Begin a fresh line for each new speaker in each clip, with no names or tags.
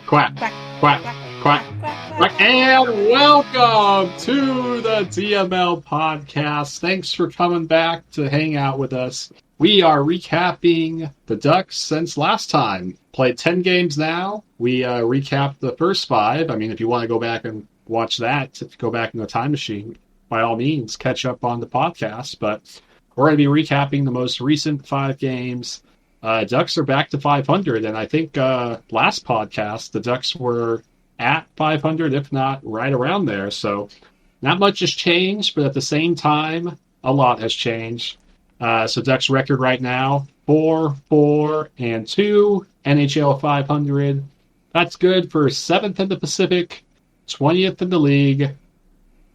Quack, quack, quack, quack, and welcome to the DML Podcast. Thanks for coming back to hang out with us. We are recapping the Ducks since last time. Played 10 games now. We recapped the first 5. I mean, if you want to go back and watch that, if you go back in the time machine, by all means, catch up on the podcast. But we're going to be recapping the most recent 5 games. Ducks are back to 500, and I think last podcast, the Ducks were at 500, if not right around there. So not much has changed, but at the same time, a lot has changed. So Ducks record right now, 4-4-2, NHL 500. That's good for 7th in the Pacific, 20th in the league.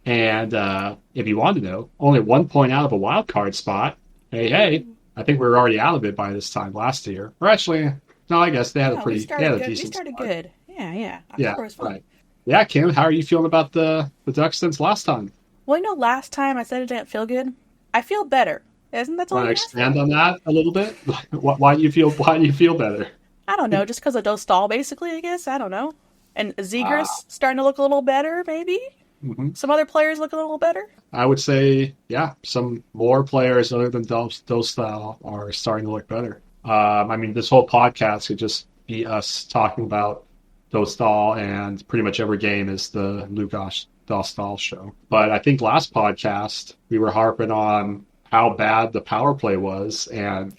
And if you want to know, only 1 point out of a wild card spot. Hey, I think we were already out of it by this time last year. Or actually, no, I guess they had a decent start.
We started good. Yeah.
Yeah, right. Yeah, Kim, how are you feeling about the Ducks since last time?
Well, last time I said it didn't feel good. I feel better. Isn't that all?
Want to expand on that a little bit? Why do you feel better?
I don't know, just because of Dostál, basically, I guess. I don't know. And Zegras starting to look a little better, maybe? Mm-hmm. Some other players look a little better?
I would say, yeah, some more players other than Dostál are starting to look better. I mean, this whole podcast could just be us talking about Dostál, and pretty much every game is the Lukáš Dostál show. But I think last podcast, we were harping on how bad the power play was,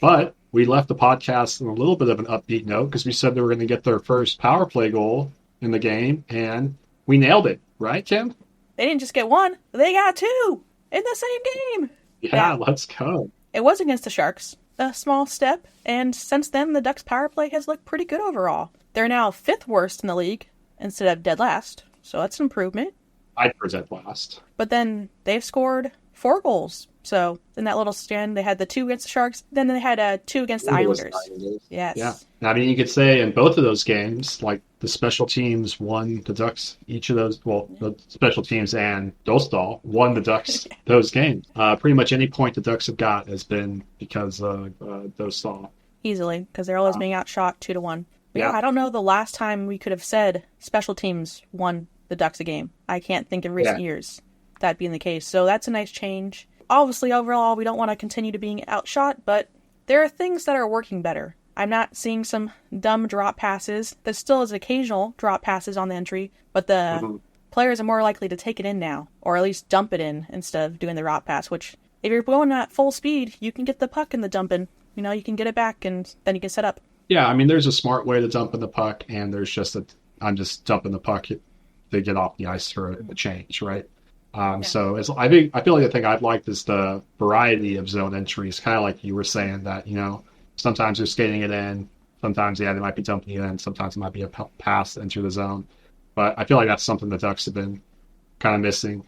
but we left the podcast in a little bit of an upbeat note because we said they were going to get their first power play goal in the game, and we nailed it. Right, Kim?
They didn't just get 1, they got 2 in the same game.
Yeah, let's go.
It was against the Sharks, a small step, and since then the Ducks' power play has looked pretty good overall. They're now 5th worst in the league instead of dead last, so that's an improvement.
I'd present last.
But then they've scored 4 goals. So in that little stand, they had the 2 against the Sharks. Then they had 2 against the Islanders. Yes.
Yeah. I mean, you could say in both of those games, like the special teams won the Ducks each of those. Well, the special teams and Dostál won the Ducks those games. Pretty much any point the Ducks have got has been because of Dostál.
Easily, because they're always being outshot 2-1. Yeah. I don't know the last time we could have said special teams won the Ducks a game. I can't think of recent years that being the case. So that's a nice change. Obviously, overall, we don't want to continue to being outshot, but there are things that are working better. I'm not seeing some dumb drop passes. There still is occasional drop passes on the entry, but the players are more likely to take it in now, or at least dump it in instead of doing the drop pass, which, if you're going at full speed, you can get the puck in the dump in. You can get it back, and then you can set up. Yeah,
I mean, there's a smart way to dump in the puck, and there's just I'm just dumping the puck to get off the ice for a change, right? So I feel like the thing I've liked is the variety of zone entries, kind of like you were saying that, sometimes they're skating it in, sometimes, they might be dumping it in, sometimes it might be a pass to enter the zone. But I feel like that's something the Ducks have been kind of missing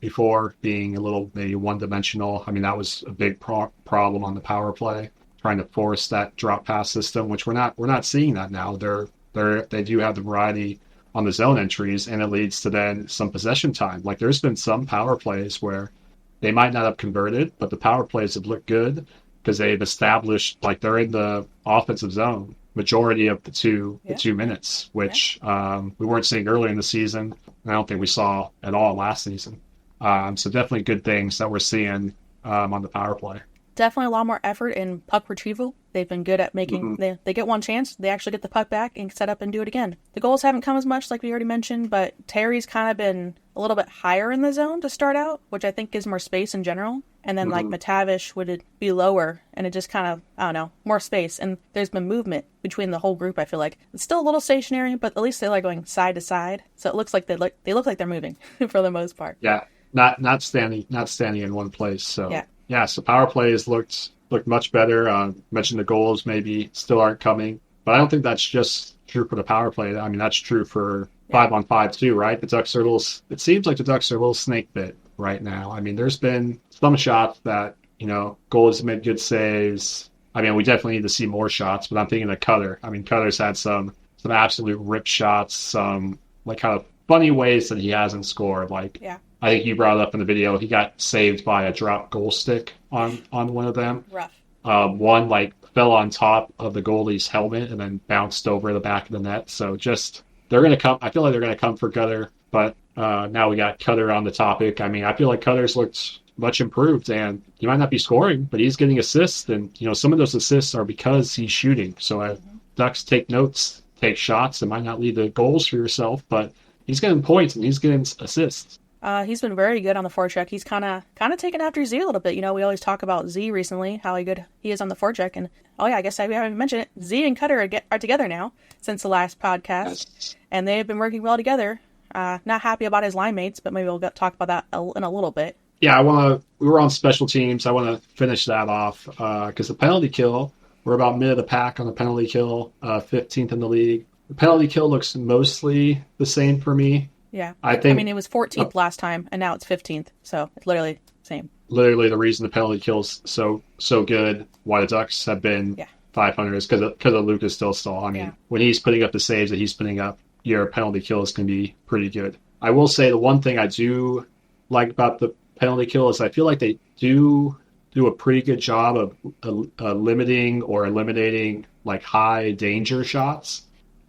before, being a little maybe one-dimensional. I mean, that was a big problem on the power play, trying to force that drop pass system, which we're not seeing that now. They do have the variety on the zone entries, and it leads to then some possession time. Like, there's been some power plays where they might not have converted, but the power plays have looked good because they've established, like, they're in the offensive zone majority of the two minutes, which we weren't seeing early in the season, and I don't think we saw at all last season. So definitely good things that we're seeing on the power play.
Definitely a lot more effort in puck retrieval. They've been good at making, they get one chance, they actually get the puck back and set up and do it again. The goals haven't come as much, like we already mentioned, but Terry's kind of been a little bit higher in the zone to start out, which I think gives more space in general. And then like Matavish would be lower, and it just kind of, I don't know, more space. And there's been movement between the whole group, I feel like. It's still a little stationary, but at least they're like going side to side. So it looks like they look like they're moving for the most part.
Yeah, not standing in one place. So yeah, so power plays looked much better. Mentioned the goals maybe still aren't coming, but I don't think that's just true for the power play. I mean, that's true for 5-on-5 too, right? It seems like the Ducks are a little snake bit right now. I mean, there's been some shots that, goalies made good saves. I mean, we definitely need to see more shots, but I'm thinking of Cutter. I mean, Cutter's had some absolute rip shots, some like kind of funny ways that he hasn't scored. Like, I think you brought it up in the video, he got saved by a drop goal stick on one of them.
Rough.
One like fell on top of the goalie's helmet and then bounced over the back of the net. So just they're gonna come. I feel like they're gonna come for Cutter, but now we got Cutter on the topic. I mean, I feel like Cutter's looked much improved, and he might not be scoring, but he's getting assists, and some of those assists are because he's shooting. So Ducks take notes, take shots. It might not lead to goals for yourself, but he's getting points and he's getting assists.
He's been very good on the forecheck. He's kind of taken after Z a little bit. We always talk about Z recently, how good he is on the forecheck. And, I guess we haven't mentioned it. Z and Cutter are together now since the last podcast. Yes. And they've been working well together. Not happy about his line mates, but maybe we'll talk about that in a little bit.
Yeah, we were on special teams. I want to finish that off because the penalty kill, we're about mid of the pack on the penalty kill, 15th in the league. The penalty kill looks mostly the same for me.
Yeah. I mean, it was 14th last time, and now it's 15th. So it's literally the same. Literally
the reason the penalty kill's so good, why the Ducks have been 500 is because of Lucas Dostál. I mean, when he's putting up the saves that he's putting up, your penalty kills can be pretty good. I will say the one thing I do like about the penalty kill is I feel like they do a pretty good job of limiting or eliminating like high danger shots.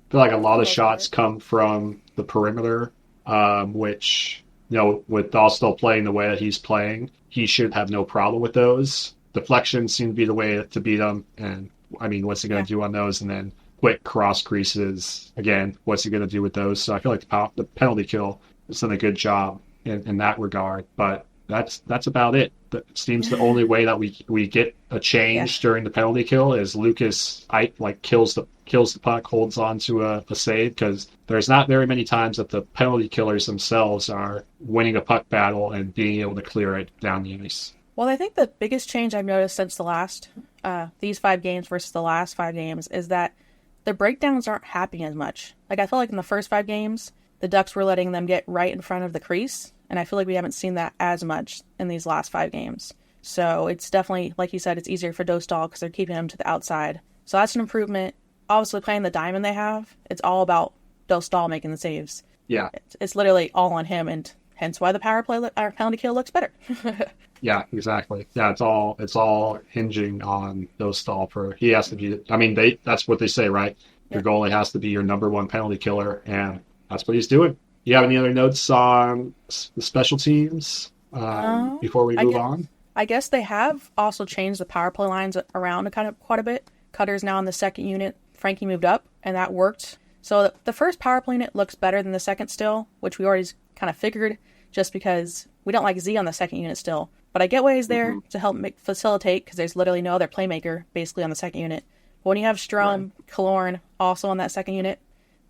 I feel like a lot of shots come from the perimeter. Which, with Dostál playing the way that he's playing, he should have no problem with those. Deflections seem to be the way to beat him. And, I mean, what's he going to do on those? And then quick cross creases. Again, what's he going to do with those? So I feel like the penalty kill has done a good job in that regard. But that's about it. It seems the only way that we get a change during the penalty kill is Lucas kills the puck, holds on to a save, because there's not very many times that the penalty killers themselves are winning a puck battle and being able to clear it down the ice.
Well, I think the biggest change I've noticed since the last these 5 games versus the last 5 games is that the breakdowns aren't happening as much. Like, I felt like in the first 5 games, the Ducks were letting them get right in front of the crease, and I feel like we haven't seen that as much in these last 5 games. So it's definitely, like you said, it's easier for Dostál because they're keeping him to the outside. So that's an improvement. Obviously, playing the diamond they have, it's all about Dostál making the saves.
Yeah.
It's literally all on him, and hence why the power play or penalty kill looks better.
Yeah, exactly. Yeah, it's all hinging on Dostál. He has to be. I mean, that's what they say, right? Your goalie has to be your number one penalty killer, and that's what he's doing. You have any other notes on the special teams before we move on?
I guess they have also changed the power play lines around quite a bit. Cutter's now in the second unit. Frankie moved up, and that worked. So the first power play unit looks better than the second still, which we already kind of figured, just because we don't like Z on the second unit still. But I get why he's there to help facilitate, because there's literally no other playmaker basically on the second unit. But when you have Strom, Killorn also on that second unit,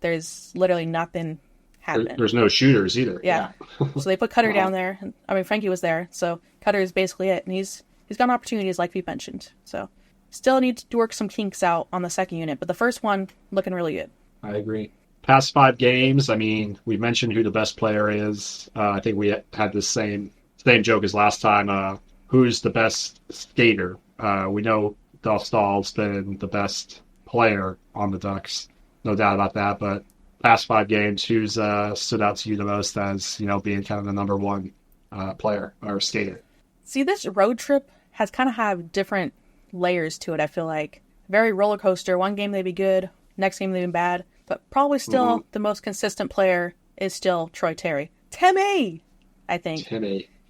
there's literally nothing happening.
There's no shooters either.
Yeah. So they put Cutter down there. I mean, Frankie was there, so Cutter is basically it. And he's got opportunities like we mentioned. So still need to work some kinks out on the second unit, but the first one looking really good.
I agree. Past 5 games, I mean, we mentioned who the best player is. I think we had the same joke as last time. Who's the best skater? We know Dostál's been the best player on the Ducks, no doubt about that. But past 5 games, who's stood out to you the most as being kind of the number one player or skater?
See, this road trip has kind of have different layers to it. I feel like very roller coaster. One game they'd be good, next game they'd be bad. But probably still the most consistent player is still Troy Terry. Timmy, I think.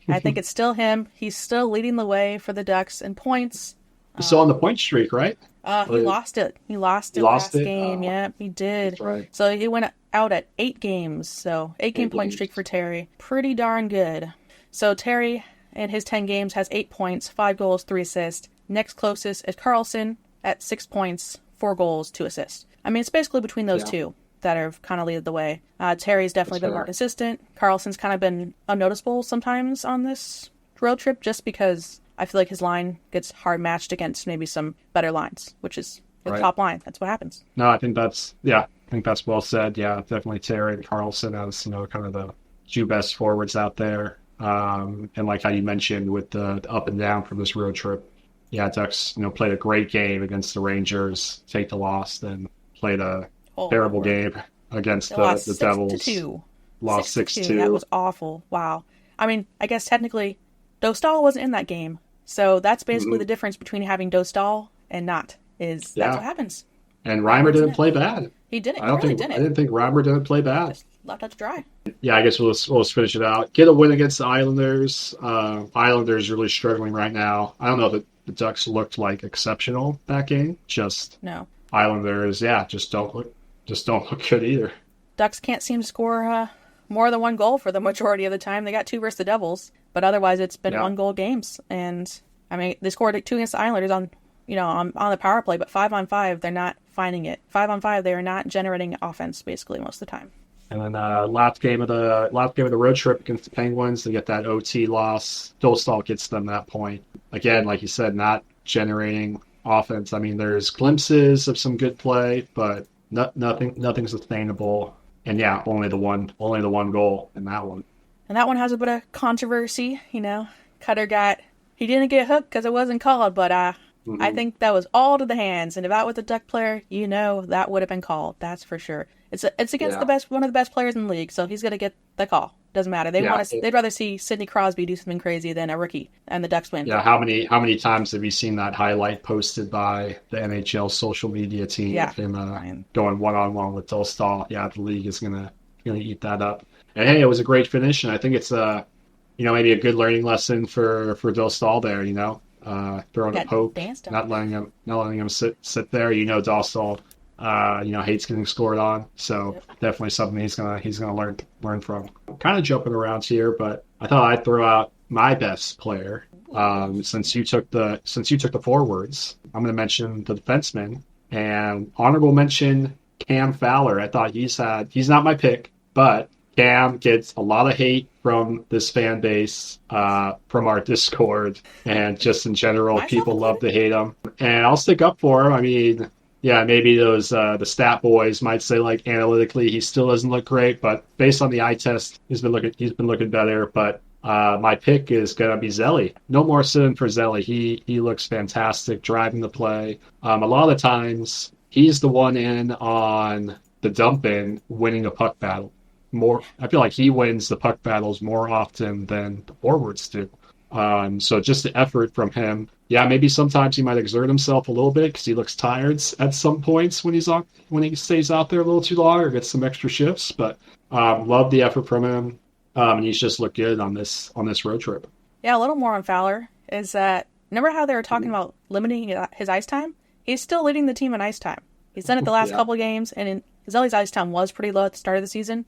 I think it's still him. He's still leading the way for the Ducks in points.
He's still on the point streak, right?
He lost it. He lost it last game. Yeah, he did.
That's right.
So he went out at 8 games. So 8-game point streak for Terry. Pretty darn good. So Terry, in his 10 games, has 8 points, 5 goals, 3 assists. Next closest is Carlson at 6 points, 4 goals, 2 assists. I mean, it's basically between those two that have kind of led the way. Terry's definitely been more consistent. Carlson's kind of been unnoticeable sometimes on this road trip, just because I feel like his line gets hard matched against maybe some better lines, which is the top line. That's what happens.
No, I think that's well said. Yeah, definitely Terry and Carlson as kind of the 2 best forwards out there. And like how you mentioned with the up and down from this road trip. Yeah, Ducks, played a great game against the Rangers, take the loss, then played a terrible game against the Devils. Lost 6-2.
That was awful. Wow. I mean, I guess technically Dostál wasn't in that game. So that's basically the difference between having Dostál and not, is that's what happens.
And Reimer didn't play bad.
He didn't.
I didn't think Reimer didn't play bad.
Just left that to dry.
Yeah, I guess we'll just finish it out. Get a win against the Islanders. Islanders really struggling right now. I don't know if the Ducks looked like exceptional that game. Just
no.
Islanders, just don't look good either.
Ducks can't seem to score more than one goal for the majority of the time. They got 2 versus the Devils, but otherwise it's been 1-goal games. And I mean, they scored 2 against the Islanders on the power play, but 5-on-5 they're not finding it. 5-on-5 they are not generating offense basically most of the time.
And then last game of the road trip against the Penguins, they get that OT loss. Dostál gets them that point. Again, like you said, not generating offense. I mean, there's glimpses of some good play, but nothing sustainable. And only the one goal in that one.
And that one has a bit of controversy. Cutter he didn't get hooked because it wasn't called, but I think that was all to the hands. And if that was a Duck player, that would have been called. That's for sure. It's against one of the best players in the league, so he's gonna get the call. Doesn't matter. They'd rather see Sidney Crosby do something crazy than a rookie, and the Ducks win.
Yeah, how many times have you seen that highlight posted by the NHL social media team of him going one-on-one with Dostál? Yeah, the league is gonna eat that up. And hey, it was a great finish, and I think it's maybe a good learning lesson for Dostál there. Throwing a poke, not letting him sit there. Dostál. Hates getting scored on, so definitely something he's gonna learn from. Kind of jumping around here, but I thought I'd throw out my best player. Since you took the forwards, I'm gonna mention the defenseman and honorable mention Cam Fowler. I thought he's not my pick, but Cam gets a lot of hate from this fan base, from our Discord, and just in general, people love to hate him, and I'll stick up for him. I mean. Yeah, maybe those the stat boys might say like analytically he still doesn't look great, but based on the eye test, he's been looking better. But my pick is gonna be Zelli. No more sitting for Zelli. He looks fantastic driving the play. A lot of the times he's the one in on the dump in, winning a puck battle. I feel like he wins the puck battles more often than the forwards do. So just the effort from him. Yeah, maybe sometimes he might exert himself a little bit because he looks tired at some points when he stays out there a little too long or gets some extra shifts. But love the effort from him, and he's just looked good on this road trip.
Yeah, a little more on Fowler is that remember how they were talking about limiting his ice time? He's still leading the team in ice time. He's done it the last couple of games, and Zelli's ice time was pretty low at the start of the season,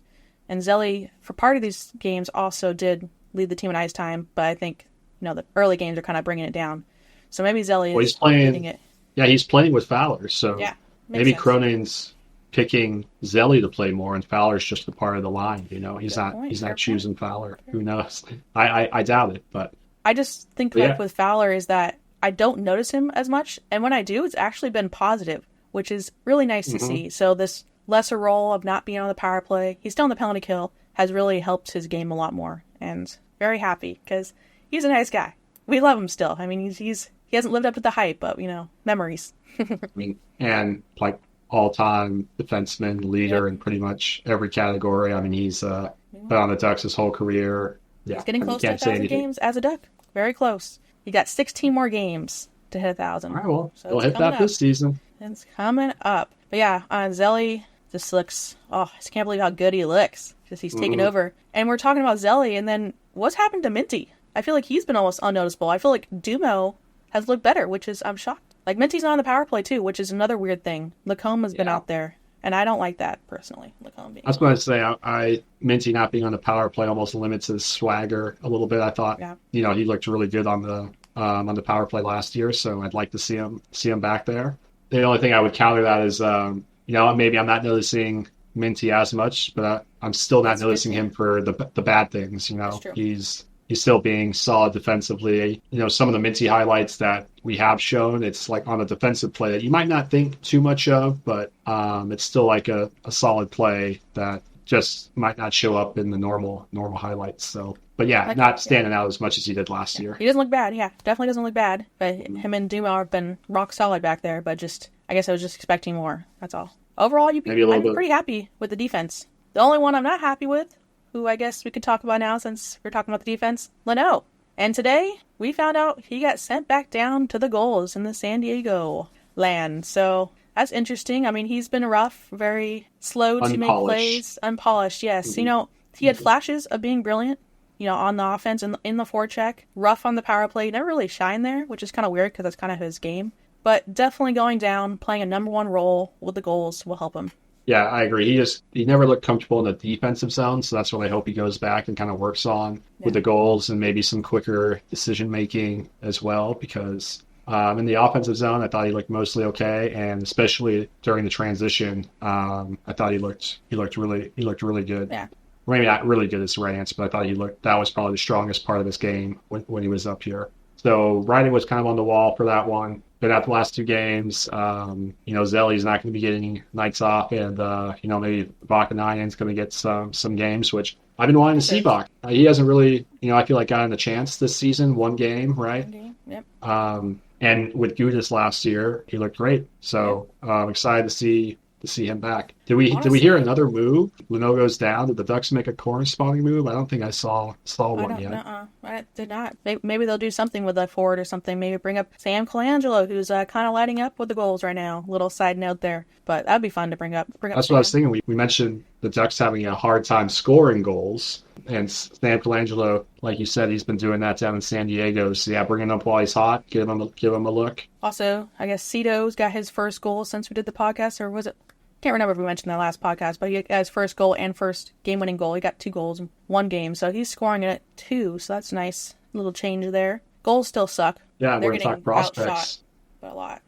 and Zelli for part of these games also did lead the team in ice time, but I think the early games are kind of bringing it down. So maybe Zelli is leading it. Yeah,
he's playing with Fowler. So maybe sense. Cronin's picking Zelli to play more, and Fowler's just a part of the line. He's not choosing Fowler. Who knows? I doubt it, but
I just think with Fowler is that I don't notice him as much, and when I do, it's actually been positive, which is really nice to see. So this lesser role of not being on the power play, he's still on the penalty kill, has really helped his game a lot more, and very happy because he's a nice guy. We love him still. I mean, he hasn't lived up to the hype, but memories.
I mean, and like all-time defenseman, leader in pretty much every category. I mean, he's been on the Ducks his whole career. Yeah,
he's getting close to 1,000 games as a Duck. Very close. He got 16 more games to hit 1,000.
All right, well, he'll hit that this season.
It's coming up. But yeah, Zelli just looks. Oh, I just can't believe how good he looks. Just he's taking over. And we're talking about Zelli, and then what's happened to Minty? I feel like he's been almost unnoticeable. I feel like DML has looked better, which is, I'm shocked. Like, Minty's not on the power play, too, which is another weird thing. Lacombe has been out there, and I don't like that, personally. Lacombe being
I was going to say, Minty not being on the power play almost limits his swagger a little bit, I thought. Yeah. He looked really good on the power play last year, so I'd like to see him back there. The only thing I would counter that is, maybe I'm not noticing Minty as much, but I'm still not noticing him for the bad things, He's still being solid defensively. Some of the Minty highlights that we have shown, it's like on a defensive play that you might not think too much of, but it's still like a solid play that just might not show up in the normal highlights. So, but not standing out as much as he did last year.
He doesn't look bad. Yeah, definitely doesn't look bad. But him and Duma have been rock solid back there. But I guess I was just expecting more. That's all. Overall, I'm pretty happy with the defense. The only one I'm not happy with, who I guess we could talk about now since we're talking about the defense, Leno. And today, we found out he got sent back down to the goals in the San Diego land. So, That's interesting. I mean, he's been rough, very slow to make plays. Unpolished, yes. Mm-hmm. You know, he had flashes of being brilliant, you know, on the offense and in the forecheck. Rough on the power play. Never really shined there, which is kind of weird because that's kind of his game. But definitely going down, playing a number one role with the goals will help him.
Yeah, I agree. He never looked comfortable in the defensive zone, so that's what I hope he goes back and kind of works on with the goals and maybe some quicker decision-making as well, because in the offensive zone, I thought he looked mostly okay, and especially during the transition, I thought he looked really good.
Yeah.
Maybe not really good is the right answer, but I thought that was probably the strongest part of his game when he was up here. So writing was kind of on the wall for that one. But at the last two games, you know, Zelly's not going to be getting nights off, and you know, maybe Vakanainen's going to get some games, which I've been wanting to see Vak. He hasn't really, you know, I feel like gotten a chance this season. One game, right?
One game, yep.
And with Gudis last year, he looked great. So I'm excited to see him back. Did we hear another move? Luneau goes down. Did the Ducks make a corresponding move? I don't think I saw one yet.
I did not. Maybe they'll do something with that forward or something. Maybe bring up Sam Colangelo, who's kind of lighting up with the goals right now. Little side note there, but that'd be fun to bring up.
That's what I was thinking. We mentioned the Ducks having a hard time scoring goals, and Sam Colangelo, like you said, he's been doing that down in San Diego. So yeah, bring him up while he's hot. Give him a look. Also,
I guess Cito's got his first goal since we did the podcast, or was it? Can't remember if we mentioned that last podcast, but he got his first goal and first game-winning goal. He got 2 goals in one game, so he's scoring it 2, so that's nice. Little change there. Goals still suck.
Yeah, we're going to talk prospects.
But a lot.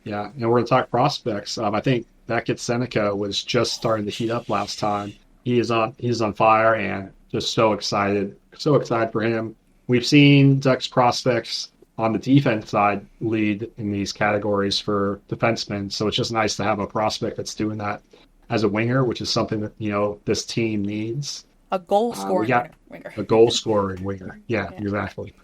Yeah, and we're going to talk prospects. I think Beckett Seneca was just starting to heat up last time. He's on fire, and just so excited for him. We've seen Ducks prospects on the defense side lead in these categories for defensemen. So it's just nice to have a prospect that's doing that as a winger, which is something that, you know, this team needs.
A goal-scoring winger.
A goal-scoring winger. Yeah, exactly.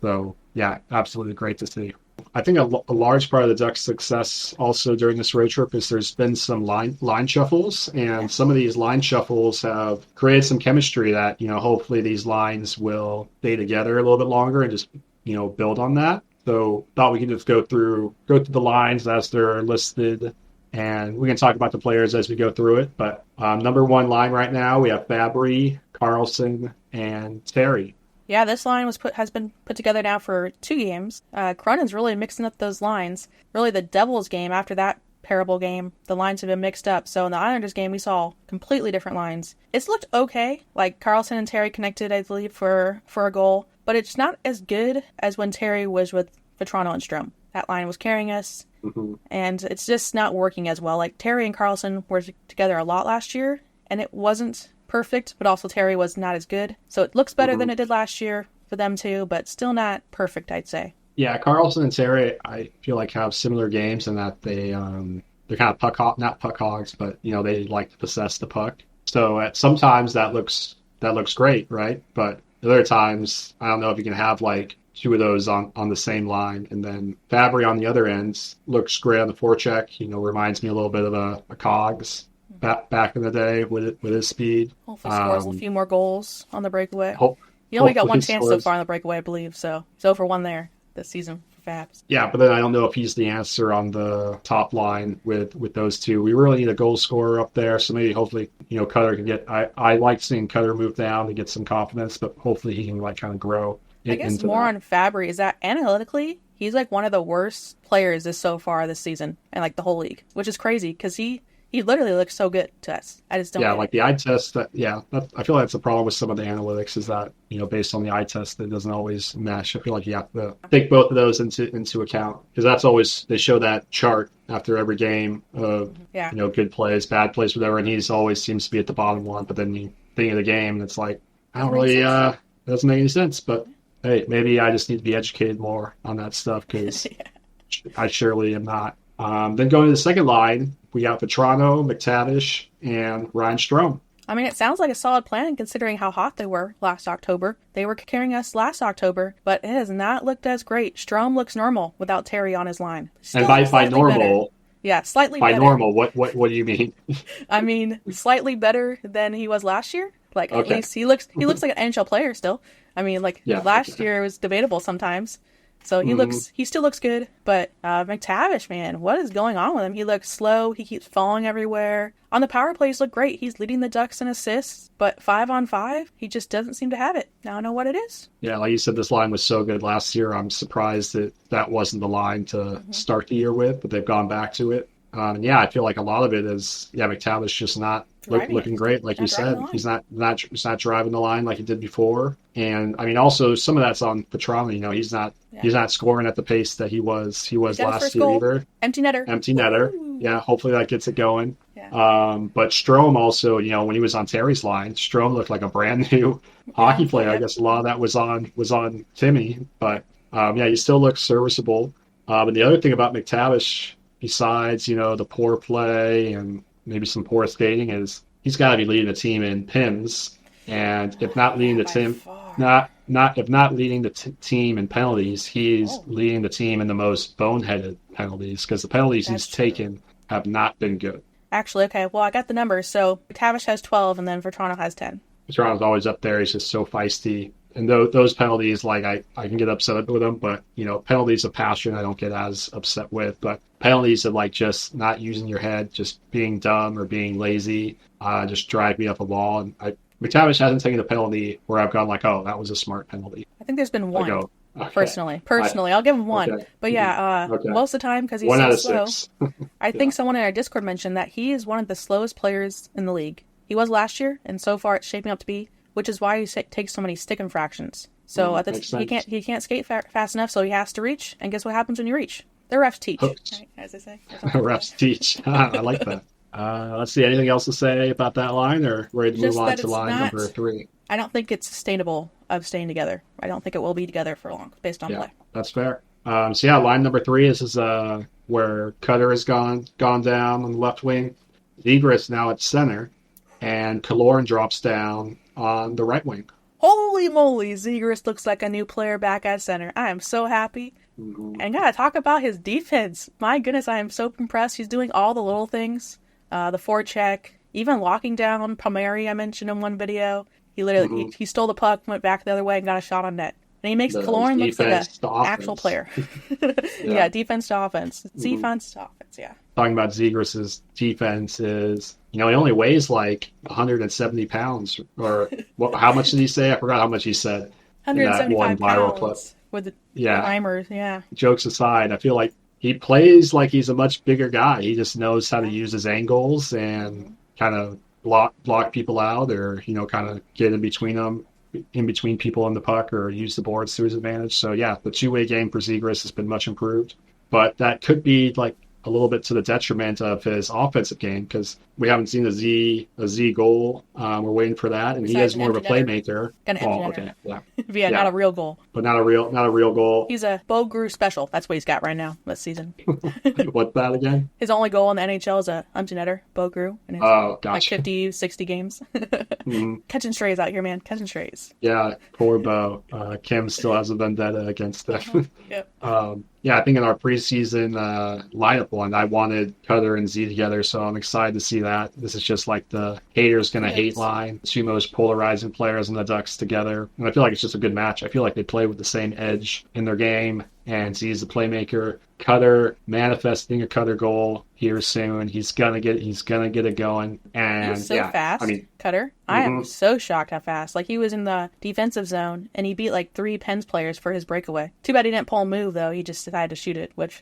So, yeah, absolutely great to see. I think a large part of the Ducks' success also during this road trip is there's been some line shuffles, and some of these line shuffles have created some chemistry that, you know, hopefully these lines will stay together a little bit longer and just, you know, build on that. So thought we could just go through the lines as they're listed, and we can talk about the players as we go through it. But number one line right now, we have Fabry, Carlson, and Terry.
Yeah, this line has been put together now for 2 games. Cronin's really mixing up those lines. Really, the Devils game after that terrible game, the lines have been mixed up. So in the Islanders game, we saw completely different lines. It's looked okay. Like Carlson and Terry connected, I believe, for a goal. But it's not as good as when Terry was with Vetrano and Strome. That line was carrying us, and it's just not working as well. Like, Terry and Carlson were together a lot last year, and it wasn't perfect, but also Terry was not as good. So it looks better than it did last year for them too, but still not perfect, I'd say.
Yeah, Carlson and Terry, I feel like have similar games in that they're kind of not puck hogs, but, you know, they like to possess the puck. So sometimes that looks great, right? But other times, I don't know if you can have like 2 of those on the same line. And then Fabry on the other end looks great on the forecheck. You know, reminds me a little bit of a Cogs back in the day with his speed.
Hopefully scores a few more goals on the breakaway. He only got 1 chance so far on the breakaway, I believe. So he's 0 for 1 there this season for Fabs.
Yeah, but then I don't know if he's the answer on the top line with those 2. We really need a goal scorer up there. So maybe hopefully, you know, Cutter can get. I like seeing Cutter move down to get some confidence, but hopefully he can like kind of grow.
I guess more on Fabry is that analytically, he's like one of the worst players so far this season and like the whole league, which is crazy because he literally looks so good to us. I just don't.
Yeah, like the eye test. I feel like that's the problem with some of the analytics is that, you know, based on the eye test, it doesn't always mesh. I feel like you have to take both of those into account because that's always they show that chart after every game of you know, good plays, bad plays, whatever, and he's always seems to be at the bottom one. But then you think of the game, and it's like I don't really it doesn't make any sense. But hey, maybe I just need to be educated more on that stuff because I surely am not. Then going to the second line, we got Vetrano, McTavish, and Ryan Strome.
I mean, it sounds like a solid plan considering how hot they were last October. They were carrying us last October, but it has not looked as great. Strome looks normal without Terry on his line.
Still and by normal...
Better. Yeah, slightly
by
better.
By normal, what do you mean?
I mean, slightly better than he was last year. Like, at least he looks like an NHL player still. I mean, like, last year it was debatable sometimes. So he still looks good, but McTavish, man, what is going on with him? He looks slow. He keeps falling everywhere. On the power plays look great. He's leading the Ducks in assists, but 5-on-5, he just doesn't seem to have it. Now I know what it is.
Yeah, like you said, this line was so good last year. I'm surprised that wasn't the line to start the year with, but they've gone back to it. And yeah, I feel like a lot of it is, McTavish just not looking great, like you said. He's not driving the line like he did before. And I mean, also some of that's on Petrano. He's not scoring at the pace that he was last year either.
Empty netter.
Ooh. Yeah, hopefully that gets it going.
Yeah.
But Strome also, when he was on Terry's line, Strome looked like a brand new hockey player. I guess a lot of that was on Timmy, but he still looks serviceable. And the other thing about McTavish, besides, the poor play and maybe some poor skating, is he's got to be leading the team in PIMs, and if not leading the team, if not leading the team in penalties, he's leading the team in the most boneheaded penalties, because the penalties he's taken have not been good.
Actually, okay, well, I got the numbers. So McTavish has 12, and then Vetrano has 10.
Vetrano's always up there. He's just so feisty. And those penalties, like, I can get upset with them, but, penalties of passion I don't get as upset with. But penalties of, like, just not using your head, just being dumb or being lazy, just drive me up a wall. And McTavish hasn't taken a penalty where I've gone like, oh, that was a smart penalty.
I think there's been one. Okay. Personally, I'll give him one. Okay. But yeah, most of the time, because he's so slow.
6.
I think someone in our Discord mentioned that he is one of the slowest players in the league. He was last year, and so far it's shaping up to be, which is why he takes so many stick infractions. So he can't skate fast enough, so he has to reach. And guess what happens when you reach? The refs teach, right, as they say.
Refs teach. I like that. Let's see. Anything else to say about that line, or ready to move on to line number 3?
I don't think it's sustainable of staying together. I don't think it will be together for long, based on play.
That's fair. Line number 3 is where Cutter has gone down on the left wing. Zegras now at center, and Kaloran drops down on the right wing.
Holy moly, Zegras looks like a new player back at center. I am so happy. Mm-hmm. And gotta talk about his defense. My goodness, I am so impressed. He's doing all the little things. The forecheck, even locking down Palmieri, I mentioned in one video. He literally he stole the puck, went back the other way, and got a shot on net. And he makes Kaloran look like an actual player. Defense to offense. Defense to offense,
Talking about Zegras' defense is, he only weighs like 170 pounds. Or how much did he say? I forgot how much he said.
175 pounds clip. With the timers,
Jokes aside, I feel like he plays like he's a much bigger guy. He just knows how to use his angles and kind of block people out, or kind of get in between people and the puck, or use the boards to his advantage. So the two-way game for Zegras has been much improved, but that could be like a little bit to the detriment of his offensive game, because we haven't seen a Z goal. We're waiting for that, and he is more of a playmaker.
Not a real goal,
but not a real goal.
He's a Bo Grew special. That's what he's got right now this season.
What's that again?
His only goal in the NHL is a empty netter, Bo Grew. Like 50, 60 games. Catching strays out here, man. Catching strays.
Yeah, poor Bo. Kim still has a vendetta against them. I think in our preseason lineup one, I wanted Cutter and Z together, so I'm excited to see that. This is just like the haters gonna hate line, the two most polarizing players in the Ducks together. And I feel like it's just a good match. I feel like they play with the same edge in their game, and Z is the playmaker. Cutter manifesting a Cutter goal here soon. He's gonna get it going. And
he's so fast. Cutter. I am so shocked how fast. Like, he was in the defensive zone and he beat like 3 Pens players for his breakaway. Too bad he didn't pull a move though. He just decided to shoot it, which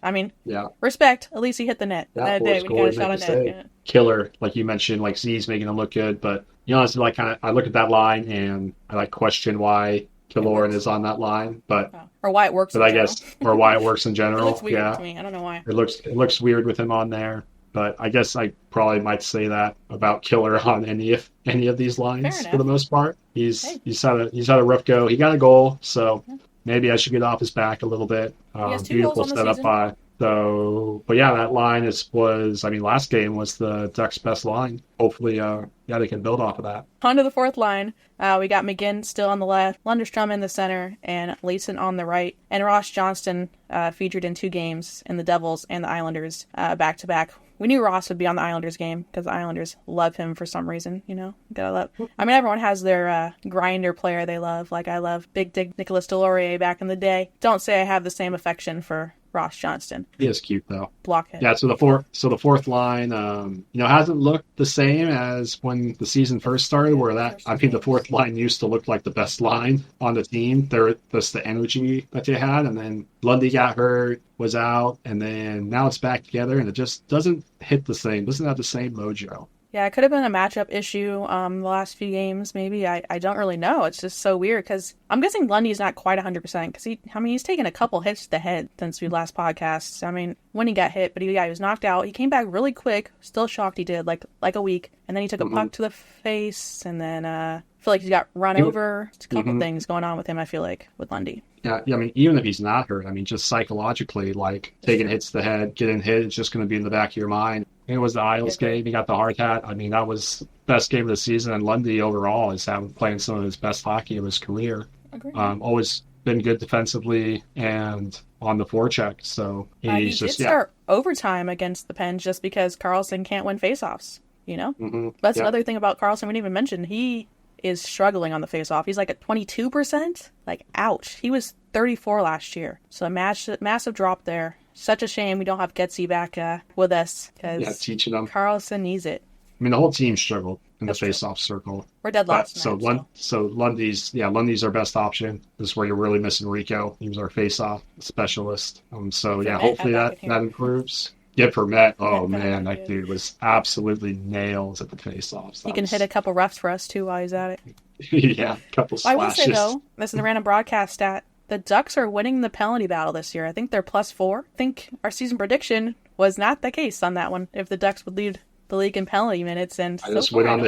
respect. At least he hit the net that day when he got a shot on net. Yeah.
Killer, like you mentioned, like Z's making him look good, but it's like I look at that line and I question why Kaloran is on that line, but
or why it works.
But or why it works in general.
It looks weird to me. I don't know why.
It looks weird with him on there, but I guess I probably might say that about Killer on any of these lines for the most part. He's had a rough go. He got a goal, so maybe I should get off his back a little bit. Beautiful setup by. So, but that line was last game was the Ducks' best line. Hopefully, they can build off of that.
On to the fourth line. We got McGinn still on the left, Lundestrom in the center, and Leeson on the right. And Ross Johnston featured in 2 games in the Devils and the Islanders back-to-back We knew Ross would be on the Islanders game because the Islanders love him for some reason, Gotta love. I mean, everyone has their grinder player they love. Like, I love Big Dick Nicolas Deslauriers back in the day. Don't say I have the same affection for Ross Johnston.
He is cute though.
Blockhead.
Yeah, so the fourth line, hasn't looked the same as when the season first started. The fourth line used to look like the best line on the team. That's the energy that they had, and then Lundy got hurt, was out, and then now it's back together, and it just doesn't hit the same. Doesn't have the same mojo.
Yeah, it could have been a matchup issue the last few games, maybe. I don't really know. It's just so weird because I'm guessing Lundy's not quite 100% because he's taken a couple hits to the head since we last podcast. I mean, when he got hit, but he was knocked out. He came back really quick. Still shocked he did, like a week. And then he took a puck to the face, and then I feel like he got run over. It's a couple things going on with him, I feel like, with Lundy.
Yeah, I mean, even if he's not hurt, I mean, just psychologically, like, taking hits to the head, getting hit, it's just going to be in the back of your mind. It was the Isles game. He got the hard hat. I mean, that was the best game of the season. And Lundy overall is playing some of his best hockey of his career. Always been good defensively and on the forecheck. So
he did start overtime against the Pens just because Karlsson can't win faceoffs. That's another thing about Karlsson we didn't even mention. He is struggling on the faceoff. He's like at 22%. Like, ouch. He was 34 last year. So a massive drop there. Such a shame we don't have Getsy back with us because
teaching them.
Karlsson needs it.
I mean, the whole team struggled in the face-off circle.
We're dead last.
So Lundy's our best option. This is where you're really missing Rico. He was our face-off specialist. Hopefully that improves. Yeah, for Met. Oh man, that dude was absolutely nails at the face-offs.
He can hit a couple roughs for us too while he's at it.
Yeah, a couple slashes.
I will say though, this is a random broadcast stat. The Ducks are winning the penalty battle this year. I think they're +4. I think our season prediction was not the case on that one. If the Ducks would lead the league in penalty minutes, and
I just went on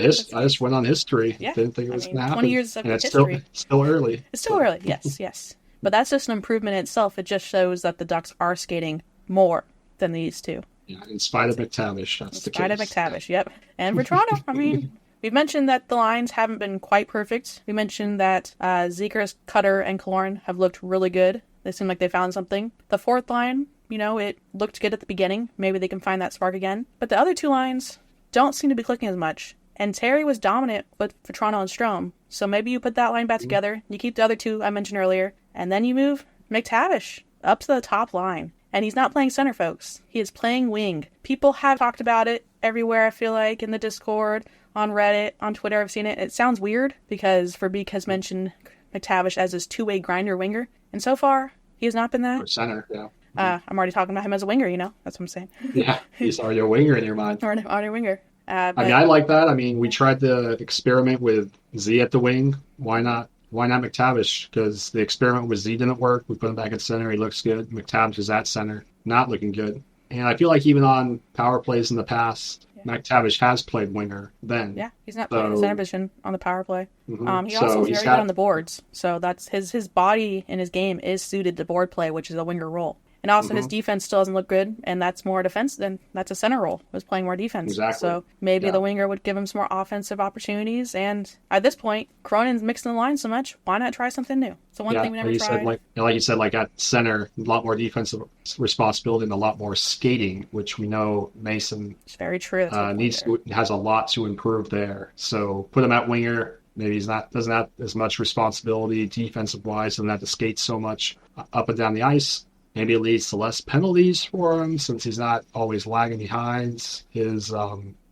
history.
Yeah.
Didn't think it was going to happen.
20 years of
history. It's still early.
It's still early. Yes. But that's just an improvement in itself. It just shows that the Ducks are skating more than they used to.
Yeah, in spite of McTavish, that's the case.
In spite of McTavish, yep. And for Toronto, I mean, we've mentioned that the lines haven't been quite perfect. We mentioned that Zegras, Cutter, and Killorn have looked really good. They seem like they found something. The fourth line, it looked good at the beginning. Maybe they can find that spark again. But the other two lines don't seem to be clicking as much. And Terry was dominant for Toronto and Strome. So maybe you put that line back together. You keep the other two I mentioned earlier. And then you move McTavish up to the top line. And he's not playing center, folks. He is playing wing. People have talked about it everywhere, I feel like, in the Discord, on Reddit, on Twitter. I've seen it. It sounds weird because Verbeek has mentioned McTavish as his two-way grinder winger. And so far, he has not been that.
For center, yeah.
I'm already talking about him as a winger, That's what I'm saying.
Yeah, he's already a winger in your mind.
Already a winger.
I like that. I mean, we tried to experiment with Z at the wing. Why not McTavish? Because the experiment with Z didn't work. We put him back at center. He looks good. McTavish is at center. Not looking good. And I feel like even on power plays in the past, McTavish has played winger then.
Yeah, he's not playing the center position on the power play. He also is very good on the boards. So that's his body and his game is suited to board play, which is a winger role. And also his defense still doesn't look good, and that's more defense than that's a center role. Was playing more defense.
Exactly.
So maybe the winger would give him some more offensive opportunities. And at this point, Cronin's mixing the line so much. Why not try something new? So one thing we never tried.
Like you said, like at center, a lot more defensive responsibility and a lot more skating, which we know Mason
it's very true.
Has a lot to improve there. So put him at winger. Maybe doesn't have as much responsibility defensive wise, doesn't have to skate so much up and down the ice. Maybe it leads to less penalties for him since he's not always lagging behind his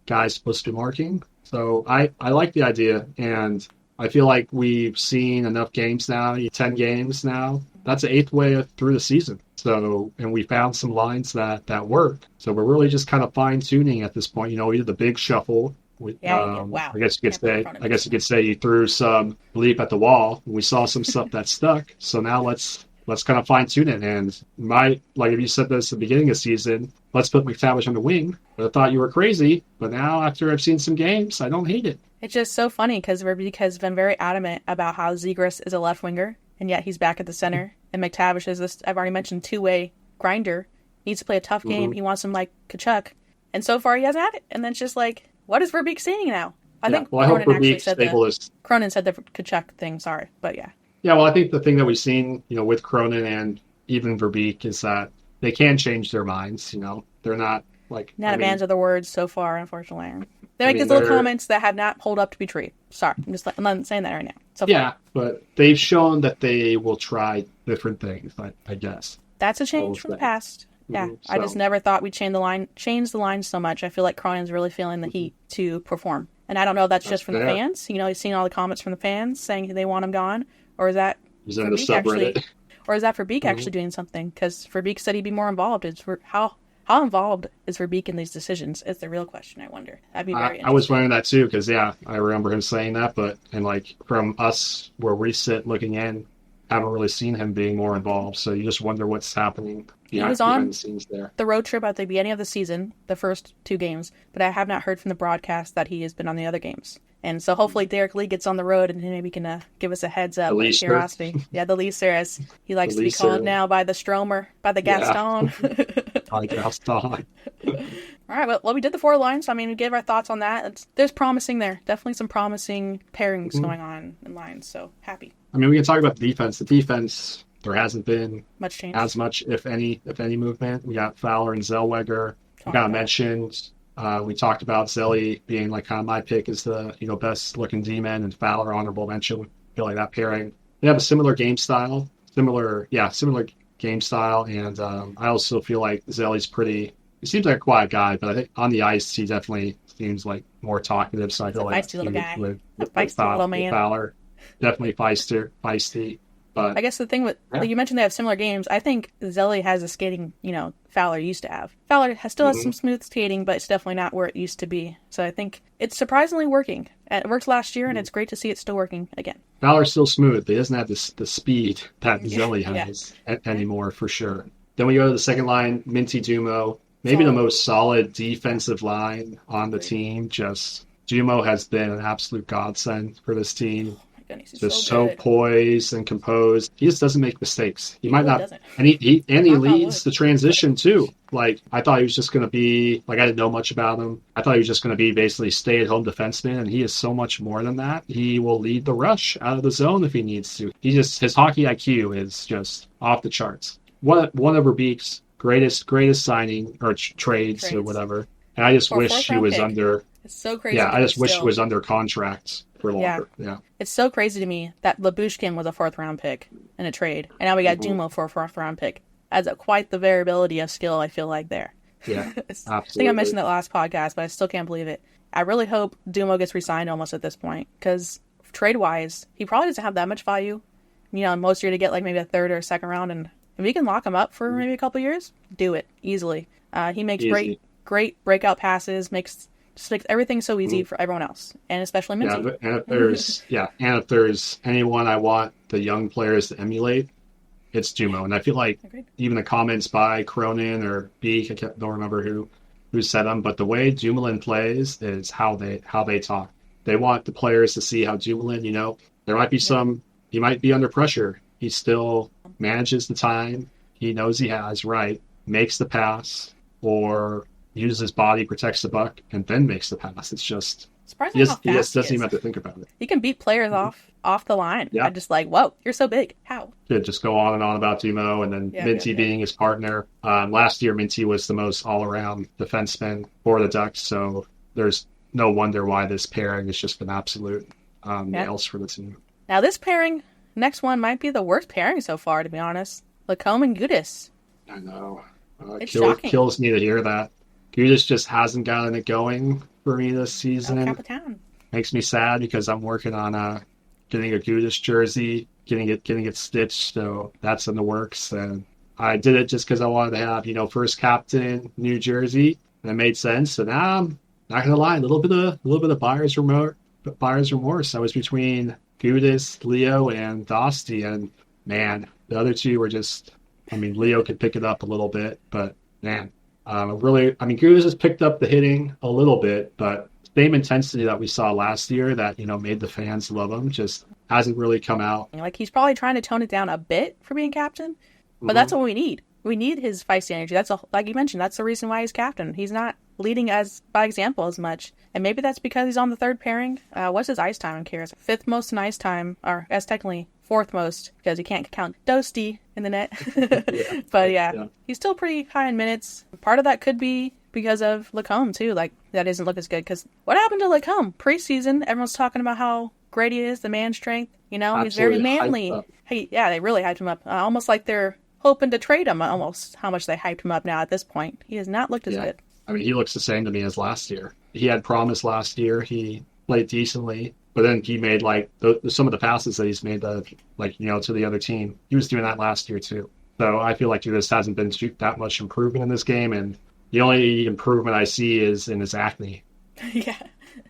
guys supposed to be marking. So I like the idea, and I feel like we've seen enough games now, 10 games now. That's the 8th way through the season. So, and we found some lines that work. So we're really just kind of fine-tuning at this point. We did the big shuffle.
Wow.
I guess you could say you threw some bleep at the wall. And we saw some stuff that stuck. So now let's kind of fine tune it. And if you said this at the beginning of the season, let's put McTavish on the wing. But I thought you were crazy. But now after I've seen some games, I don't hate it.
It's just so funny because Verbeek has been very adamant about how Zegras is a left winger, and yet he's back at the center. And McTavish is this, I've already mentioned, two-way grinder. Needs to play a tough game. He wants him like Kachuk. And so far he hasn't had it. And then it's just like, what is Verbeek seeing now? I think Cronin actually said Cronin said the Kachuk thing, sorry. But yeah.
Yeah, well, I think the thing that we've seen, with Cronin and even Verbeek is that they can change their minds. They're not Like,
Not a man's other words so far, unfortunately. They make
mean,
these little comments that have not hold up to be true. Sorry, I'm not saying that right now. So
yeah, but they've shown that they will try different things. I guess
that's a change from the past. Yeah, I just never thought we'd change the line so much. I feel like Cronin's really feeling the heat to perform, and I don't know if that's just from the fans. You know, he's seen all the comments from the fans saying they want him gone, or is that Verbeek actually, or is that Verbeek actually doing something? Because Verbeek said he'd be more involved. How involved is Verbeek in these decisions? Is the real question. I wonder. That'd be very interesting.
I was wondering that too, because I remember him saying that, and like from us where we sit looking in, haven't really seen him being more involved. So you just wonder what's happening behind the scenes there.
The road trip at the beginning of the season, the first 2 games, but I have not heard from the broadcast that he has been on the other games. And so hopefully Derek Lee gets on the road and maybe can give us a heads up with curiosity. Yeah, the Leaser, as he likes to be called now by the Stromer, by the Gaston.
By Dostál.
All right, well, we did the 4 lines. I mean, we gave our thoughts on that. There's promising there. Definitely some promising pairings going on in lines, so happy. I
mean, we can talk about the defense. The defense, there hasn't been
much change.
As much, if any movement. We got Fowler and Zellweger. We got mentioned. We talked about Zelly being like kind of my pick as the best looking D-man, and Fowler honorable mention. I feel like that pairing. They have a similar game style. Similar game style, and I also feel like Zelly's he seems like a quiet guy, but I think on the ice he definitely seems like more talkative. So I feel like
feisty little guy.
With
little man.
Fowler, definitely feisty. But
I guess the thing with like you mentioned, they have similar games. I think Zelly has the skating, Fowler used to have. Fowler still has some smooth skating, but it's definitely not where it used to be. So I think it's surprisingly working. It worked last year, and it's great to see it still working again.
Fowler's still smooth, but he doesn't have the speed that Zelly has anymore, for sure. Then we go to the second line, Minty Dumo. Maybe the most solid defensive line on the team. Just Dumo has been an absolute godsend for this team.
He's
just so poised and composed. He just doesn't make mistakes. He might not,
doesn't.
and he leads the transition too. Like I thought he was just going to be like I didn't know much about him. I thought he was just going to be basically stay-at-home defenseman, and he is so much more than that. He will lead the rush out of the zone if he needs to. His hockey IQ is just off the charts. One of Verbeek's greatest signing or trades or whatever. And I just wish he was under.
It's so crazy.
Yeah, I just wish he was under contract for longer. Yeah.
It's so crazy to me that Labushkin was a 4th-round pick in a trade, and now we got Dumo for a 4th-round pick. Adds up quite the variability of skill, I feel like, there.
Yeah, absolutely.
I think I mentioned that last podcast, but I still can't believe it. I really hope Dumo gets re-signed almost at this point, because trade-wise, he probably doesn't have that much value. Most year to get like maybe a 3rd or a 2nd round, and if we can lock him up for maybe a couple years, do it easily. He makes great breakout passes, just makes everything so easy for everyone else, and especially Minty.
Yeah, and if there's anyone I want the young players to emulate, it's Dumo. And I feel like even the comments by Cronin or Beek, don't remember who said them, but the way Dumoulin plays is how they talk. They want the players to see how Dumoulin, there might be he might be under pressure. He still manages the time. He knows he has, makes the pass, or uses his body, protects the puck, and then makes the pass. It's just he just doesn't even have to think about it.
He can beat players off the line. Yeah. I'm just like, whoa, you're so big. How?
Could just go on and on about Dumo, and then Minty being his partner. Last year, Minty was the most all-around defenseman for the Ducks, so there's no wonder why this pairing has just been absolute nails for the team.
Now this pairing, next one, might be the worst pairing so far, to be honest. Lacombe and Gudas.
I know.
It
kills me to hear that. Gudas just hasn't gotten it going for me this season.
El Capitan.
Makes me sad because I'm working on getting a Gudas jersey, getting it stitched, so that's in the works. And I did it just because I wanted to have, first captain, New Jersey, and it made sense. And now I'm not gonna lie, a little bit of buyer's remorse. I was between Gudas, Leo, and Dostál, and man, the other two were just. Leo could pick it up a little bit, but man, Gudas has picked up the hitting a little bit, but same intensity that we saw last year that, made the fans love him just hasn't really come out.
Like, he's probably trying to tone it down a bit for being captain, but that's what we need. We need his feisty energy. Like you mentioned, that's the reason why he's captain. He's not leading by example as much, and maybe that's because he's on the 3rd pairing. What's his ice time? I'm curious. 5th most in ice time, or as technically 4th most, because you can't count Dostál in the net. But he's still pretty high in minutes. Part of that could be because of Lacombe too. Like, that doesn't look as good. Because what happened to Lacombe? Preseason, everyone's talking about how great he is, the man strength. You know, he's very manly. They really hyped him up. Almost like they're hoping to trade him. Almost how much they hyped him up now at this point. He has not looked as good.
I mean, he looks the same to me as last year. He had promise last year. He played decently, but then he made like some of the passes that he's made, to the other team. He was doing that last year too. So I feel like there just hasn't been that much improvement in this game, and the only improvement I see is in his acne.
Yeah.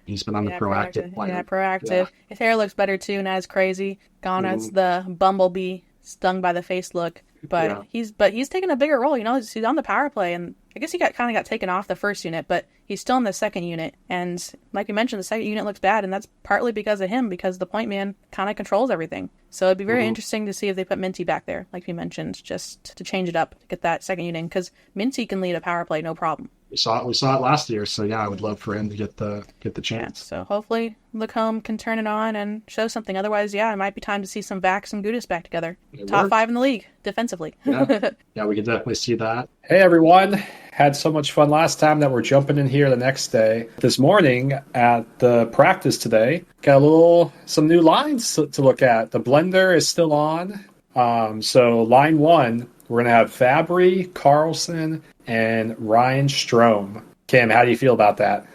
He's been on the proactive.
Proactive.
Yeah.
His hair looks better too, not as crazy. Gone as the bumblebee stung by the face look. But he's taking a bigger role. You know, he's on the power play, and I guess he got taken off the first unit, but he's still in the second unit. And like we mentioned, the second unit looks bad, and that's partly because of him, because the point man kind of controls everything. So it'd be very interesting to see if they put Minty back there, like we mentioned, just to change it up, to get that second unit in, because Minty can lead a power play, no problem.
We saw it last year, so I would love for him to get the chance.
Yeah, so hopefully Lacombe can turn it on and show something. Otherwise, it might be time to see some Vax and Gudis back together. Top 5 in the league defensively.
Yeah, we could definitely see that.
Hey everyone, had so much fun last time that we're jumping in here the next day. This morning at the practice today, got some new lines to look at. The blender is still on. So line 1, we're going to have Fabry, Carlson, and Ryan Strome. Kim, how do you feel about that?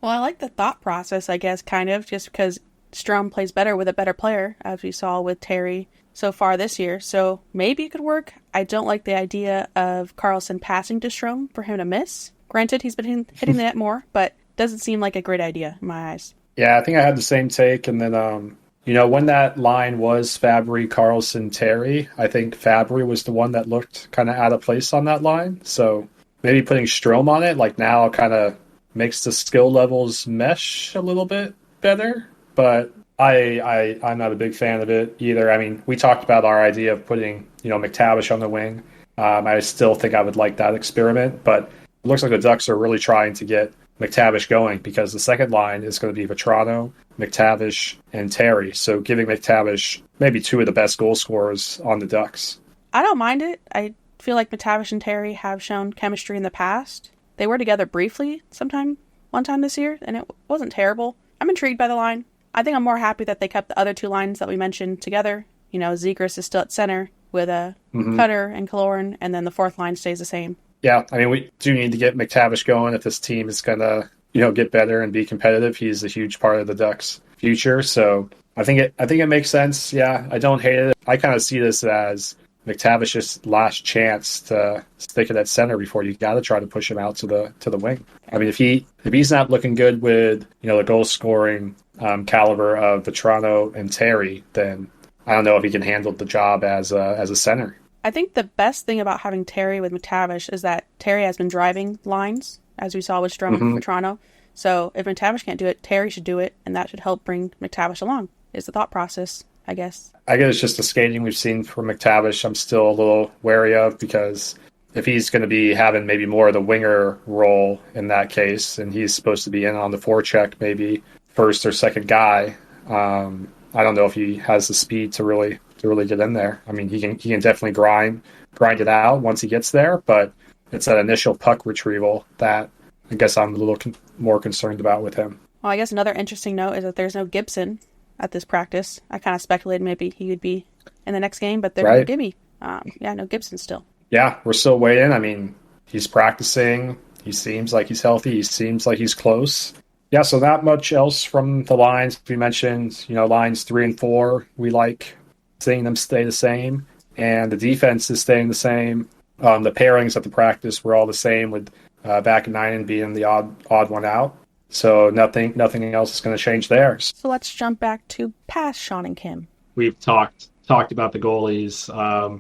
Well, I like the thought process, I guess, kind of, just because Strome plays better with a better player, as we saw with Terry so far this year. So maybe it could work. I don't like the idea of Carlson passing to Strome for him to miss. Granted, he's been hitting the net more, but doesn't seem like a great idea in my eyes.
Yeah, I think I had the same take. And then, when that line was Fabry, Carlson, Terry, I think Fabry was the one that looked kind of out of place on that line. So maybe putting Strome on it, like now, kind of makes the skill levels mesh a little bit better. But I'm not a big fan of it either. I mean, we talked about our idea of putting, McTavish on the wing. I still think I would like that experiment, but it looks like the Ducks are really trying to get McTavish going, because the second line is going to be Vetrano, McTavish, and Terry. So giving McTavish maybe 2 of the best goal scorers on the Ducks.
I don't mind it. I feel like McTavish and Terry have shown chemistry in the past. They were together briefly one time this year, and it wasn't terrible. I'm intrigued by the line. I think I'm more happy that they kept the other 2 lines that we mentioned together. Zegras is still at center with Cutter and Kaloran, and then the 4th line stays the same.
Yeah, I mean, we do need to get McTavish going if this team is going to, get better and be competitive. He's a huge part of the Ducks' future, so I think it makes sense. Yeah, I don't hate it. I kind of see this as McTavish's last chance to stick it at center before you got to try to push him out to the wing. I mean, if he's not looking good with the goal scoring caliber of Vetrano and Terry, then I don't know if he can handle the job as a center.
I think the best thing about having Terry with McTavish is that Terry has been driving lines, as we saw with Strome and Vetrano. So if McTavish can't do it, Terry should do it, and that should help bring McTavish along, is the thought process, I guess.
I guess it's just the skating we've seen from McTavish I'm still a little wary of, because if he's going to be having maybe more of the winger role in that case, and he's supposed to be in on the forecheck, maybe first or second guy, I don't know if he has the speed to really get in there. I mean, he can definitely grind it out once he gets there, but it's that initial puck retrieval that I guess I'm a little more concerned about with him.
Well, I guess another interesting note is that there's no Gibson at this practice. I kind of speculated maybe he would be in the next game, but there's no Gibby. No Gibson still.
Yeah, we're still waiting. I mean, he's practicing. He seems like he's healthy. He seems like he's close. Yeah, so not much else from the lines. We mentioned, lines 3 and 4. We like seeing them stay the same. And the defense is staying the same. The pairings at the practice were all the same, with back 9 being the odd one out. So nothing else is going to change there.
So let's jump back to past Sean and Kim.
We've talked about the goalies.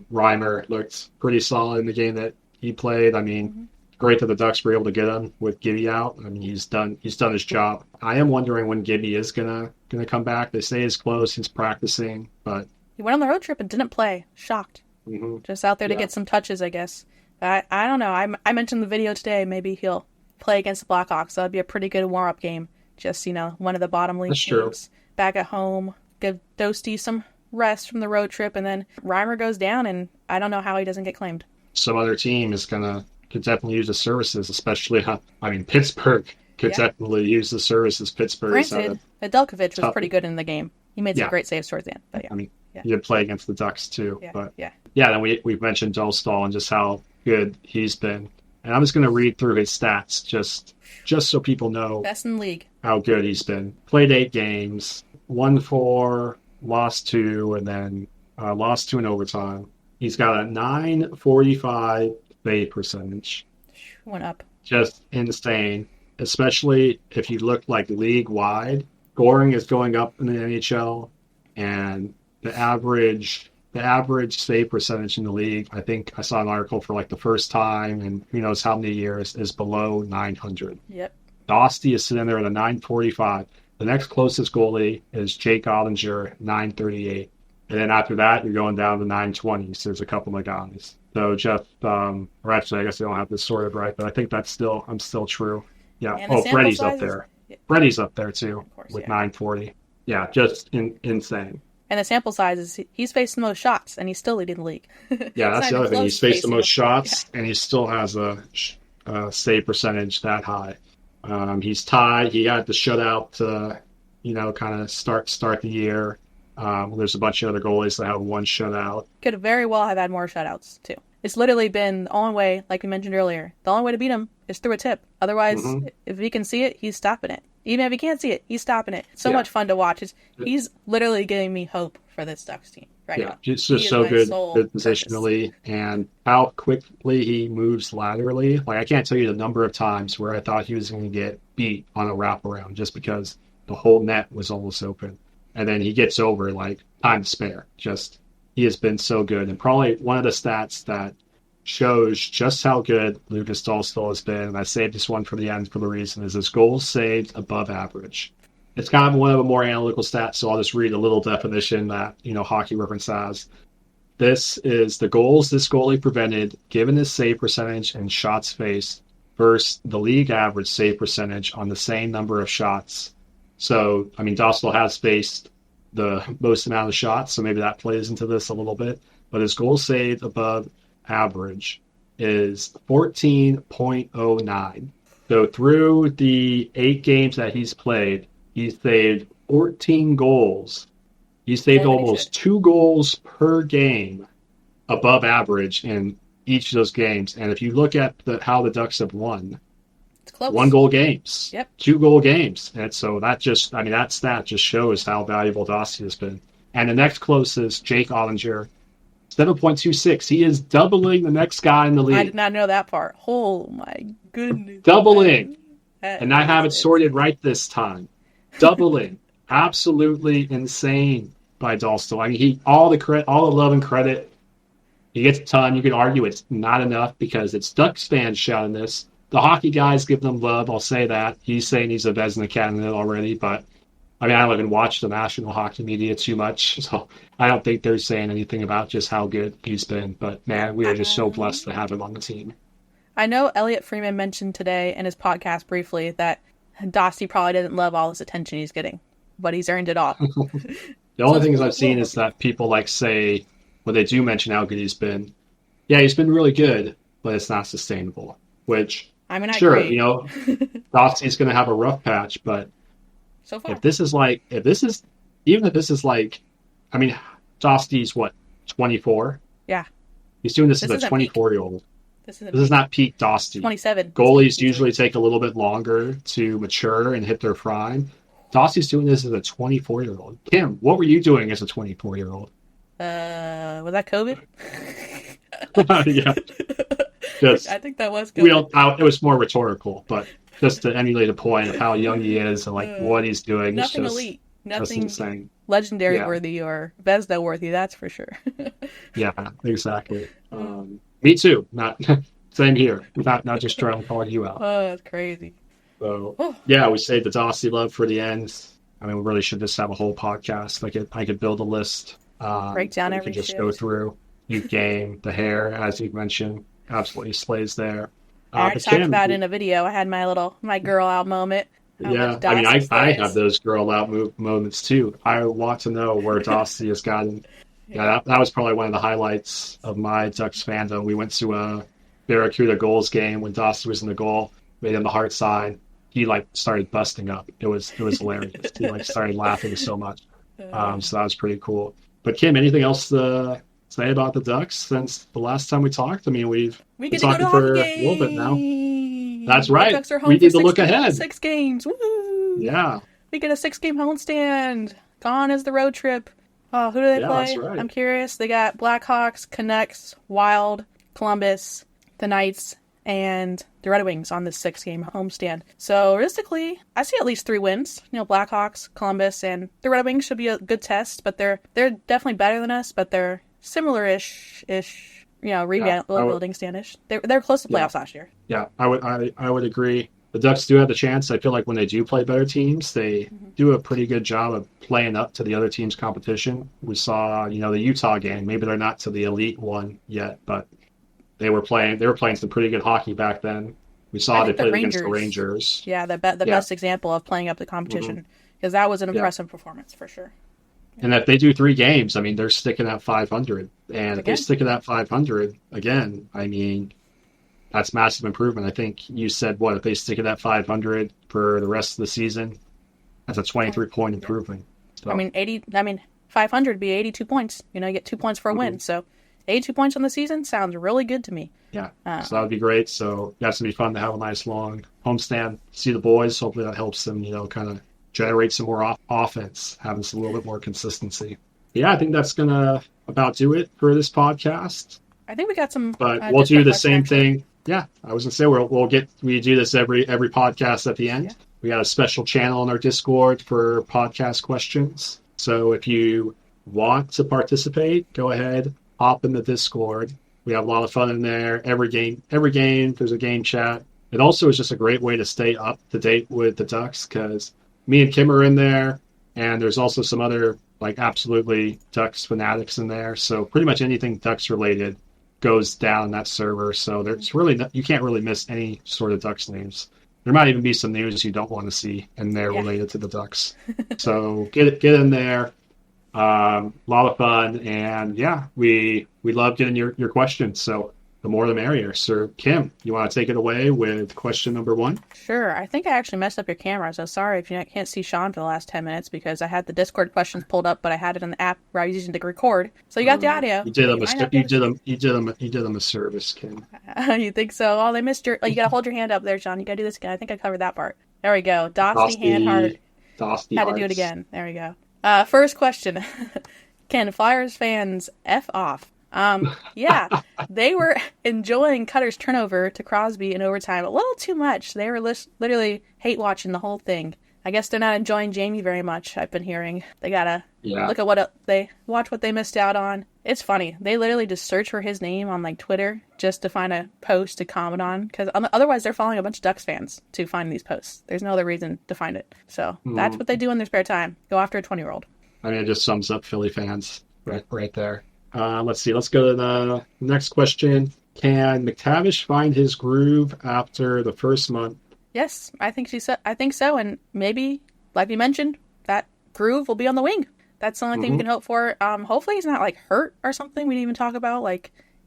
Reimer looked pretty solid in the game that he played. I mean, great that the Ducks were able to get him with Gibby out. I mean, he's done his job. I am wondering when Gibby is gonna come back. They say he's close. He's practicing, but
he went on the road trip and didn't play. Shocked. Just out there to get some touches, I guess. I don't know. I mentioned the video today. Maybe he'll play against the Blackhawks. That'd be a pretty good warm-up game. Just, one of the bottom league teams back at home. Give Dostál some rest from the road trip, and then Reimer goes down, and I don't know how he doesn't get claimed.
Some other team is gonna could definitely use the services, especially, Pittsburgh could definitely use the services. Pittsburgh.
Granted, Nedeljkovic was pretty good in the game. He made some great saves towards the end. But
he did play against the Ducks too.
Yeah.
Then we've mentioned Dostál and just how good he's been. And I'm just going to read through his stats just so people know
best in the league
how good he's been. Played 8 games, won 4, lost 2, and then lost 2 in overtime. He's got a .945 save percentage.
Went up.
Just insane, especially if you look like league-wide. Scoring is going up in the NHL, and the average save percentage in the league, I think I saw an article for like the first time in who knows how many years, is below 900.
Yep.
Dostál is sitting there at a 945. The next closest goalie is Jake Ottinger, 938. And then after that, you're going down to 920s. There's a couple of guys. So Jeff, or actually, I guess I don't have this sorted right, but I think I'm still true. Yeah. Freddie's up there. Freddie's up there too, with 940. Yeah, just insane.
And the sample size is he's faced the most shots, and he's still leading the league.
Yeah, that's the other thing. He's faced the most shots, and he still has a save percentage that high. He's tied. He had the shutout to, kind of start the year. There's a bunch of other goalies that have 1 shutout.
Could very well have had more shutouts, too. It's literally been the only way, like we mentioned earlier, the only way to beat him is through a tip. Otherwise, if he can see it, he's stopping it. Even if he can't see it, he's stopping it. So much fun to watch. He's literally giving me hope for this Ducks team right now.
It's just so good positionally, and how quickly he moves laterally. Like, I can't tell you the number of times where I thought he was going to get beat on a wraparound just because the whole net was almost open. And then he gets over, like, time to spare. He has been so good. And probably one of the stats that shows just how good Lucas Dostál has been, and I saved this one for the end for the reason, is his goals saved above average. It's kind of one of the more analytical stats, so I'll just read a little definition that, Hockey Reference has. This is the goals this goalie prevented, given his save percentage and shots faced, versus the league average save percentage on the same number of shots. So, Dostál has faced the most amount of shots, so maybe that plays into this a little bit. But his goals saved above average is 14.09. So through the 8 games that he's played, he's saved 14 goals. He saved almost 2 goals per game above average in each of those games. And if you look at how the Ducks have won,
it's close.
1-goal games,
yep.
2-goal games. And so that stat just shows how valuable Dostál has been. And the next closest, Jake Ottinger, 7.26. He is doubling the next guy in the league.
I did not know that part. Oh, my goodness.
Doubling. And I have it sorted right this time. Doubling. Absolutely insane by Dostál. All the love and credit. He gets a ton. You can argue it's not enough because it's Ducks fans shouting this. The hockey guys give them love. I'll say that. He's saying he's a Vezina candidate already, but I don't even watch the national hockey media too much, so I don't think they're saying anything about just how good he's been. But, man, we are just so blessed to have him on the team.
I know Elliot Freeman mentioned today in his podcast briefly that Dostál probably doesn't love all this attention he's getting, but he's earned it all.
The only things I've seen is that people say, when they do mention how good he's been, he's been really good, but it's not sustainable. Which,
I
sure,
agree.
Dostál's going to have a rough patch, but
so far.
if this is Dostál's 24?
Yeah.
He's doing this as a 24-year-old.
This
is not peak Dostál.
27.
Goalies usually take a little bit longer to mature and hit their prime. Dostál's doing this as a 24-year-old. Kim, what were you doing as a 24-year-old?
Was that COVID?
Yeah.
I think that was COVID.
It was more rhetorical, but just to emulate a point of how young he is and what he's doing.
Nothing
is just,
elite. Nothing
insane.
Legendary worthy or Vezina worthy, that's for sure.
Yeah, exactly. Me too. Not same here. Not just trying to call you out.
Oh, that's crazy.
So we saved the Dostál love for the end. We really should just have a whole podcast. I could build a list.
Break down every
just
shift.
go through each game. The hair, as you mentioned, absolutely slays there.
I already talked about it in a video. I had my girl out moment.
I have those girl out moments too. I want to know where Dostál has gotten. Yeah, that was probably one of the highlights of my Ducks fandom. We went to Barracuda goals game when Dostál was in the goal, made him the heart sign. He like started busting up. It was hilarious. He like started laughing so much. So that was pretty cool. But Kim, anything else to say about the Ducks since the last time we talked? I mean, we've
We
been
get to go
talking
to
for
a
a
hockey
little bit now.
game.
That's
The
right.
Ducks are home
We
for
need to look ahead.
6 games. Woo!
Yeah.
We get a 6-game homestand. Gone is the road trip. Oh, who do they play?
That's right.
I'm curious. They got Blackhawks, Canucks, Wild, Columbus, the Knights, and the Red Wings on this 6-game homestand. So realistically, I see at least 3 wins. Blackhawks, Columbus, and the Red Wings should be a good test, but they're definitely better than us, but they're similar-ish, rebuilding standish. They're close to playoffs last year.
Yeah, I would agree. The Ducks do have the chance. I feel like when they do play better teams, they do a pretty good job of playing up to the other team's competition. We saw, the Utah game. Maybe they're not to the elite one yet, but they were playing some pretty good hockey back then. We saw they played against the Rangers.
Yeah, the best example of playing up the competition, because that was an impressive performance for sure.
And if they do 3 games, I mean, they're sticking at 500. And if they stick at 500 again, I mean, that's massive improvement. I think you said, if they stick at that 500 for the rest of the season, that's a 23-point improvement. So,
500 would be 82 points. You get 2 points for a win. So 82 points on the season sounds really good to me.
Yeah, so that would be great. So that's going to be fun to have a nice long homestand, see the boys. Hopefully that helps them, kind of generate some more offense, having a little bit more consistency. Yeah, I think that's going to about do it for this podcast.
I think we got some...
But we'll do the same thing. Yeah, I was going to say we do this every podcast at the end. Yeah. We got a special channel on our Discord for podcast questions. So if you want to participate, go ahead, hop in the Discord. We have a lot of fun in there. Every game, there's a game chat. It also is just a great way to stay up to date with the Ducks, because me and Kim are in there, and there's also some other absolutely Ducks fanatics in there. So pretty much anything Ducks related goes down that server. So there's really you can't really miss any sort of Ducks names. There might even be some news you don't want to see in there related to the Ducks. So get in there. A lot of fun, and we love getting your questions. So the more the merrier. So Kim, you want to take it away with question number 1?
Sure. I think I actually messed up your camera, so sorry if you can't see Sean for the last 10 minutes, because I had the Discord questions pulled up, but I had it in the app where I was using to record. So you got the audio.
You did them a service, Kim.
You think so? Oh, they missed your. You got to hold your hand up there, Sean. You got to do this again. I think I covered that part. There we go. Dosty hand heart.
Dosty
had to do it again. There we go. First question. Can Flyers fans F off? Yeah, they were enjoying Cutter's turnover to Crosby in overtime a little too much. They were literally hate watching the whole thing. I guess they're not enjoying Jamie very much, I've been hearing. They gotta look at watch what they missed out on. It's funny. They literally just search for his name on Twitter just to find a post to comment on, because otherwise they're following a bunch of Ducks fans to find these posts. There's no other reason to find it. So that's what they do in their spare time. Go after a 20-year-old.
I mean, it just sums up Philly fans right there. Let's see. Let's go to the next question. Can McTavish find his groove after the first month?
Yes, I think so. And maybe, like we mentioned, that groove will be on the wing. That's the only thing we can hope for. Hopefully he's not hurt or something. We didn't even talk about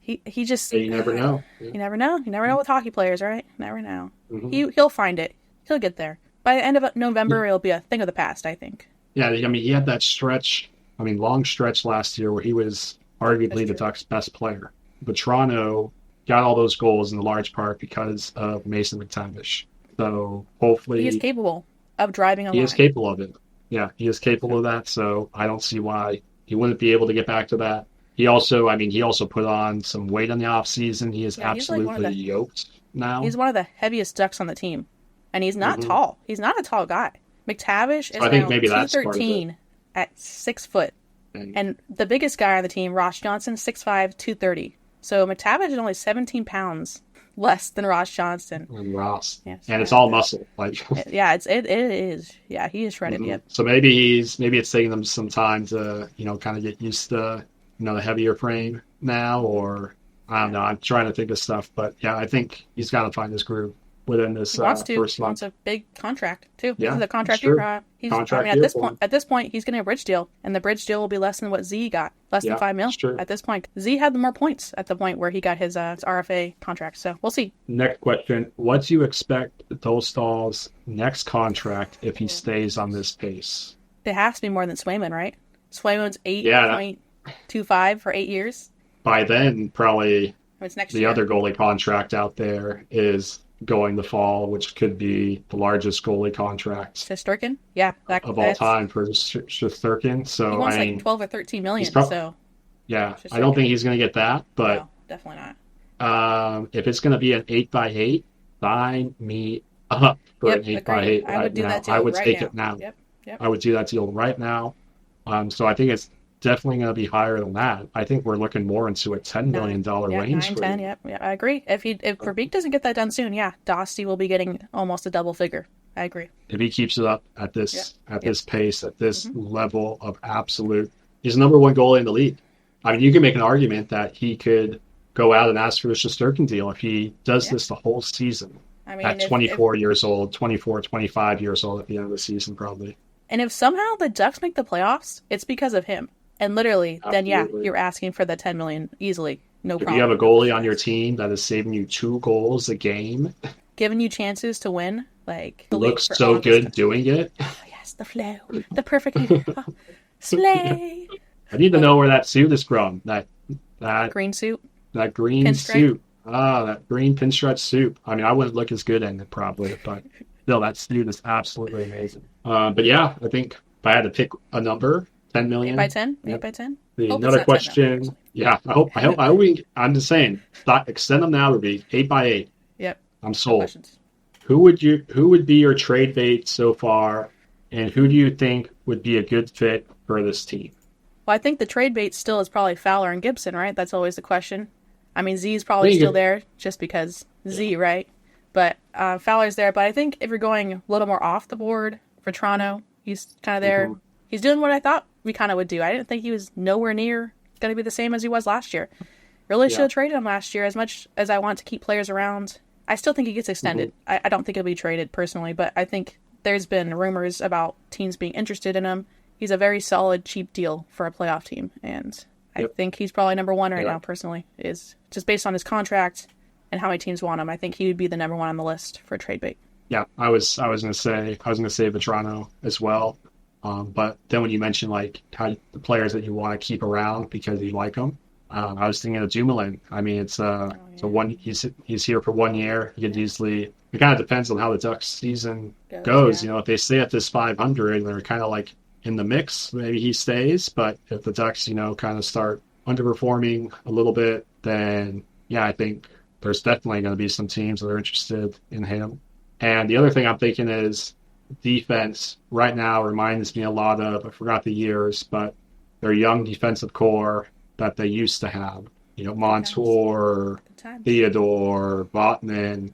he just.
You never know.
You never know. You never know with hockey players, right? Never know. He'll find it. He'll get there. By the end of November, it'll be a thing of the past, I think.
Yeah, I mean, he had that long stretch last year where he was arguably the Ducks' best player. But Toronto got all those goals in large part because of Mason McTavish. So hopefully...
He is capable of driving a line.
He is capable of it. Yeah, he is capable of that. So I don't see why he wouldn't be able to get back to that. He also put on some weight in the offseason. He is absolutely yoked now.
He's one of the heaviest Ducks on the team. And he's not tall. He's not a tall guy. McTavish is now 213 at 6 foot. And the biggest guy on the team, Ross Johnson, 6'5", 230. So McTavish is only 17 pounds less than Ross Johnson.
And Ross. Yes, and it's all muscle.
Yeah, it is. Yeah, he is shredded. Yep.
So maybe it's taking them some time to, kind of get used to, the heavier frame now, or I don't know. I'm trying to think of stuff, but yeah, I think he's got to find his groove. within this
He wants to.
first
He
month.
wants a big contract too.
Yeah,
This is a contract
sure.
year.
Contract
at
year
this
for
point,
him.
at this point, he's getting a bridge deal, and the bridge deal will be less than what Z got, less than $5 million.
True.
At this point, Z had the more points at the point where he got his RFA contract. So we'll see.
Next question: what do you expect Dostál's next contract if he stays on this pace?
It has to be more than Swayman, right? Swayman's 8.25 for 8 years.
By then, probably
It's next
the
year.
other goalie contract out there is going to fall, which could be the largest goalie contract
Shesterkin? Yeah.
of all time for Shesterkin. So
He wants
I mean,
like 12 or 13 million. So
yeah,
Shesterkin.
I don't think he's going to get that, but
no, definitely not.
if it's going to be an 8x8, sign me up for an 8x8
I would do that deal
I would
right
take
now.
it now.
Yep.
I would do that deal right now. So I think it's definitely going to be higher than that. I think we're looking more into a $10 million range.
9, 10, yeah, I agree. If Verbeek doesn't get that done soon, Dostál will be getting almost a double figure. I agree.
If he keeps it up at this this pace, at this level of absolute, he's the number one goalie in the league. I mean, you can make an argument that he could go out and ask for the Shesterkin deal if he does this the whole season.
I mean,
at 24 years old, 24, 25 years old at the end of the season, probably.
And if somehow the Ducks make the playoffs, it's because of him. And literally, then you're asking for the $10 million easily, no problem.
If you have a goalie on your team that is saving you 2 goals a game,
giving you chances to win, like
looks so good doing it.
Oh yes, the flow, the perfect slay.
I need to know where that suit is from. That
green suit.
That green
Pinstripe.
suit. That green pinstripe suit. I mean, I wouldn't look as good in it probably, but still, that suit is absolutely amazing. But yeah, I think if I had to pick a number, 10 million.
8x10?
Yep.
8x10?
Another question. Yeah, I'm just saying, extend them now would be 8x8.
Yep.
I'm sold.
Questions.
Who would be your trade bait so far, and who do you think would be a good fit for this team?
Well, I think the trade bait still is probably Fowler and Gibson, right? That's always the question. I mean, Z's probably still there just because Z, right? But Fowler's there. But I think if you're going a little more off the board for Toronto, he's kind of there. He's doing what I thought we kind of would do. I didn't think he was nowhere near going to be the same as he was last year. Really should have traded him last year. As much as I want to keep players around, I still think he gets extended. I don't think he'll be traded personally, but I think there's been rumors about teams being interested in him. He's a very solid, cheap deal for a playoff team, and I think he's probably number one right now, personally, is just based on his contract and how many teams want him. I think he would be the number one on the list for trade bait.
Yeah, I was gonna say Vetrano as well, but then when you mentioned like how the players that you want to keep around because you like them, I was thinking of Dumoulin. I mean, it's he's here for 1 year. He could easily. It kind of depends on how the Ducks season goes. You know, if they stay at this 500, they're kind of like in the mix, maybe he stays. But if the Ducks, kind of start underperforming a little bit, then I think there's definitely going to be some teams that are interested in him. And the other thing I'm thinking is defense right now reminds me a lot of, I forgot the years, but their young defensive core that they used to have. Montour, Theodore, Votman,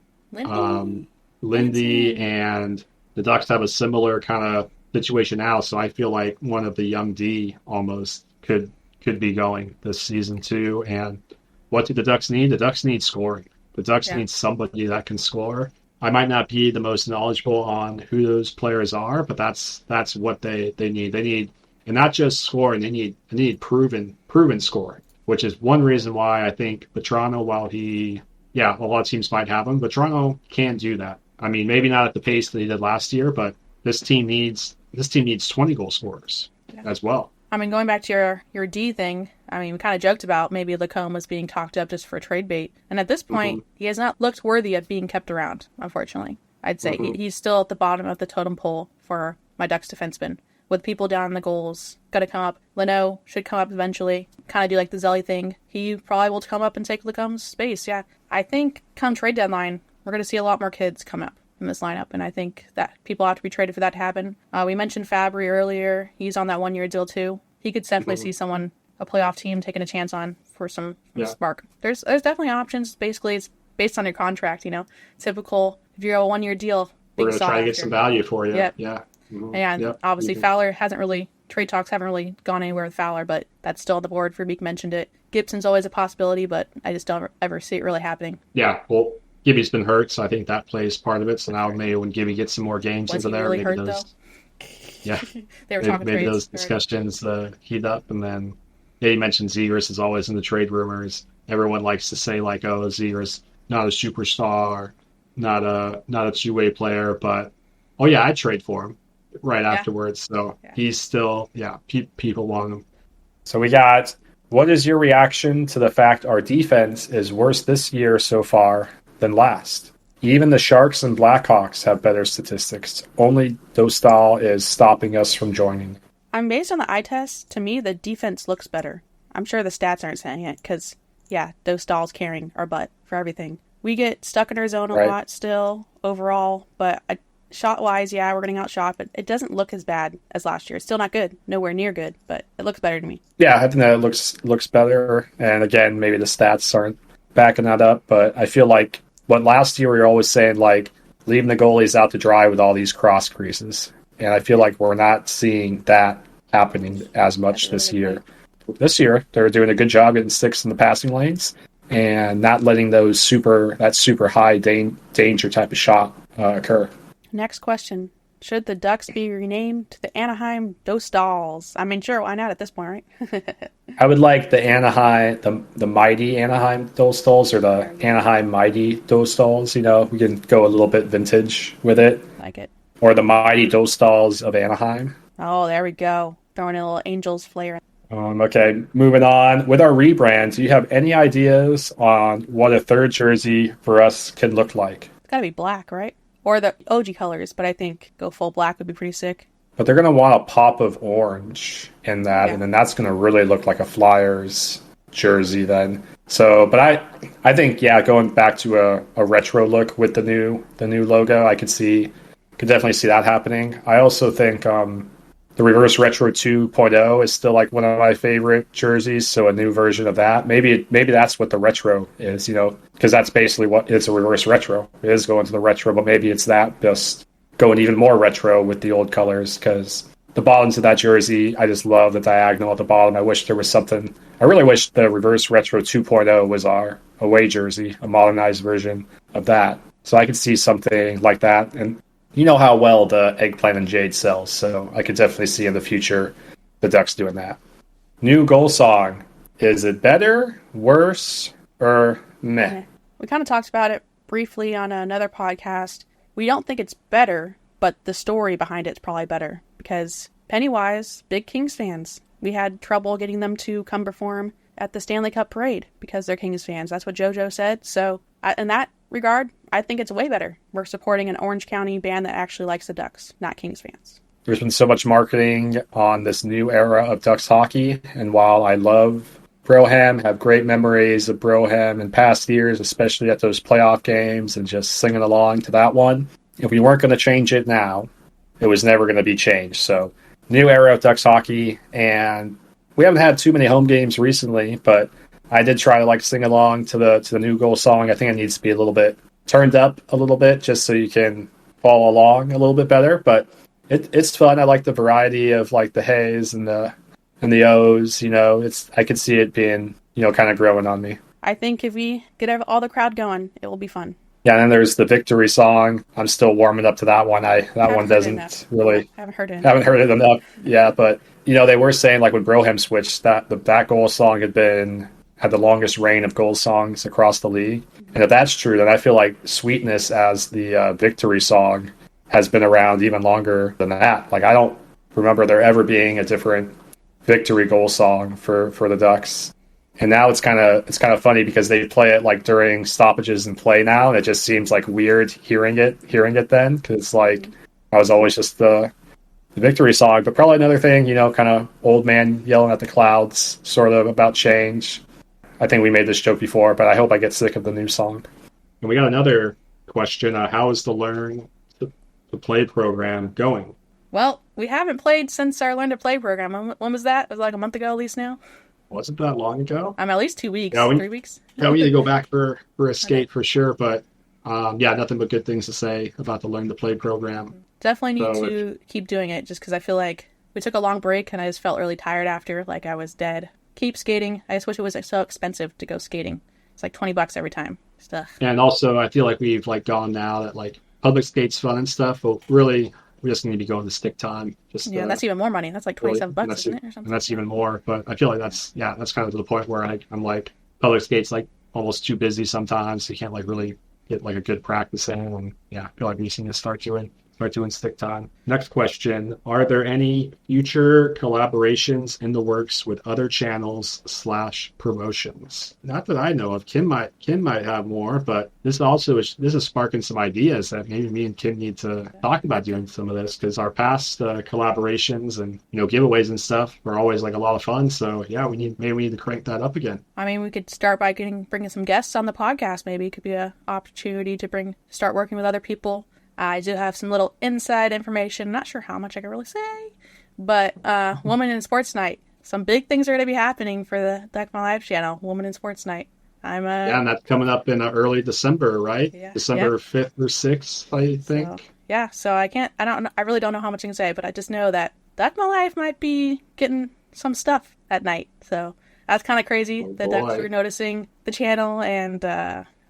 Lindy, and the Ducks have a similar kind of situation now. So I feel like one of the young D almost could be going this season too. And what do the Ducks need? The Ducks need scoring. The Ducks need somebody that can score. I might not be the most knowledgeable on who those players are, but that's what they need. They need, and not just scoring. They need proven scoring, which is one reason why I think Vetrano, while a lot of teams might have him, Vetrano can do that. I mean, maybe not at the pace that he did last year, but this team needs 20 goal scorers as well.
I mean, going back to your D thing, I mean, we kind of joked about maybe Lacombe was being talked up just for trade bait. And at this point, he has not looked worthy of being kept around, unfortunately. I'd say he's still at the bottom of the totem pole for my Ducks defenseman. With people down in the goals, got to come up. Leno should come up eventually. Kind of do like the Zelly thing. He probably will come up and take Lacombe's space, I think come trade deadline, we're going to see a lot more kids come up in this lineup, and I think that people have to be traded for that to happen. We mentioned Fabry earlier. He's on that 1 year deal too. He could definitely see someone, a playoff team, taking a chance on for some spark. There's definitely options. Basically, it's based on your contract, Typical, if you're a 1 year deal,
we're going to try to get some value for you.
Yep.
Yeah.
And obviously Fowler trade talks haven't really gone anywhere with Fowler, but that's still on the board. Verbeek mentioned it. Gibson's always a possibility, but I just don't ever see it really happening.
Yeah, well, Gibby's been hurt, so I think that plays part of it. So now maybe when Gibby gets some more games
Was
into
he
there,
really
maybe
hurt,
those,
though?
yeah,
They were
maybe,
talking
maybe
trades.
those discussions heat up, and then yeah, you mentioned Zegers is always in the trade rumors. Everyone likes to say like, oh, Zegers not a superstar, not a two-way player, but oh yeah, I'd trade for him right
Yeah.
afterwards. So
Yeah.
he's still people want him.
So we got, what is your reaction to the fact our defense is worse this year so far than last? Even the Sharks and Blackhawks have better statistics. Only Dostál is stopping us from joining.
I'm based on the eye test. To me, the defense looks better. I'm sure the stats aren't saying it because, yeah, Dostál's carrying our butt for everything. We get stuck in our zone a lot still overall, but shot-wise, yeah, we're getting outshot, but it doesn't look as bad as last year. It's still not good. Nowhere near good, but it looks better to me.
Yeah, I think that it looks better. And again, maybe the stats aren't backing that up, but I feel like what last year we were always saying, like, leaving the goalies out to dry with all these cross creases. And I feel like we're not seeing that happening as much this year. This year, they're doing a good job getting sticks in the passing lanes and not letting those super high danger type of shot occur.
Next question. Should the Ducks be renamed to the Anaheim Dostals? I mean, sure, why not at this point, right?
I would like the Anaheim, the mighty Anaheim Dostals or the Anaheim mighty Dostals. You know, we can go a little bit vintage with it.
Like it.
Or the mighty Dostals of Anaheim.
Oh, there we go. Throwing in a little Angels flair.
Okay, moving on. With our rebrand, do you have any ideas on what a third jersey for us can look like?
It's gotta be black, right? Or the OG colors, but I think go full black would be pretty sick.
But they're going to want a pop of orange in that, and then that's going to really look like a Flyers jersey then. So, but I think, yeah, going back to a retro look with the new logo, I could definitely see that happening. I also think the Reverse Retro 2.0 is still like one of my favorite jerseys, so a new version of that. Maybe that's what the retro is, you know, because that's basically what it's a reverse retro. It is going to the retro, but maybe it's that just going even more retro with the old colors, because the bottoms of that jersey, I just love the diagonal at the bottom. I wish there was something. I really wish the Reverse Retro 2.0 was our away jersey, a modernized version of that. So I could see something like that. And you know how well the Eggplant and Jade sells, so I could definitely see in the future the Ducks doing that. New goal song. Is it better, worse, or meh?
We kind of talked about it briefly on another podcast. We don't think it's better, but the story behind it's probably better, because Pennywise, big Kings fans. We had trouble getting them to come perform at the Stanley Cup parade because they're Kings fans. That's what JoJo said. So in that regard, I think it's way better. We're supporting an Orange County band that actually likes the Ducks, not Kings fans.
There's been so much marketing on this new era of Ducks hockey, and while I love Broham, have great memories of Broham in past years, especially at those playoff games and just singing along to that one, if we weren't going to change it now, it was never going to be changed. So, new era of Ducks hockey, and we haven't had too many home games recently, but I did try to sing along to the new goal song. I think it needs to be a little bit turned up a little bit just so you can follow along a little bit better. But it's fun. I like the variety of the Hayes and the O's. You know, I could see it being kind of growing on me.
I think if we get all the crowd going, it will be fun.
Yeah, and then there's the victory song. I'm still warming up to that one. That one doesn't really.
Haven't heard it
enough. Yeah, but they were saying when Broham switched that goal song had the longest reign of goal songs across the league. And if that's true, then I feel like Sweetness as the victory song has been around even longer than that. I don't remember there ever being a different victory goal song for the Ducks. And now it's kind of funny because they play it during stoppages and play now, and it just seems weird hearing it then, because I was always just the victory song. But probably another thing, kind of old man yelling at the clouds, sort of about change. I think we made this joke before, but I hope I get sick of the new song.
And we got another question. How is the Learn to Play program going?
Well, we haven't played since our Learn to Play program. When was that? It was a month ago at least now?
Wasn't that long ago?
At least 2 weeks, 3 weeks.
Yeah, we need to go back for a skate for sure. But nothing but good things to say about the Learn to Play program.
Definitely need to keep doing it just because I feel like we took a long break and I just felt really tired after, I was dead. Keep skating. I just wish it was so expensive to go skating. It's $20 every time. stuff.
And also, I feel like we've like gone now that like public skate's fun and stuff, but really we just need to be going to stick time. Just
and that's even more money. That's like $27, isn't it, or something?
And that's even more. But I feel like that's kind of to the point where I'm like public skate's like almost too busy sometimes. So you can't like really get like a good practice in. And yeah, I feel like we just need to start doing stick time. Next question: are there any future collaborations in the works with other channels / promotions? Not that I know of. Kim might have more, but this is sparking some ideas that maybe me and Kim need to talk about doing some of this, because our past collaborations and giveaways and stuff were always like a lot of fun. So yeah, we need to crank that up again.
I mean, we could start by bringing some guests on the podcast. Maybe it could be an opportunity to start working with other people. I do have some little inside information. Not sure how much I can really say, but Woman in Sports Night. Some big things are going to be happening for the Duck My Life channel. Woman in Sports Night.
Yeah, and that's coming up in early December, right?
Yeah,
December 5th or 6th, I think.
So I really don't know how much I can say, but I just know that Duck My Life might be getting some stuff at night. So that's kind of crazy. The Ducks are noticing the channel and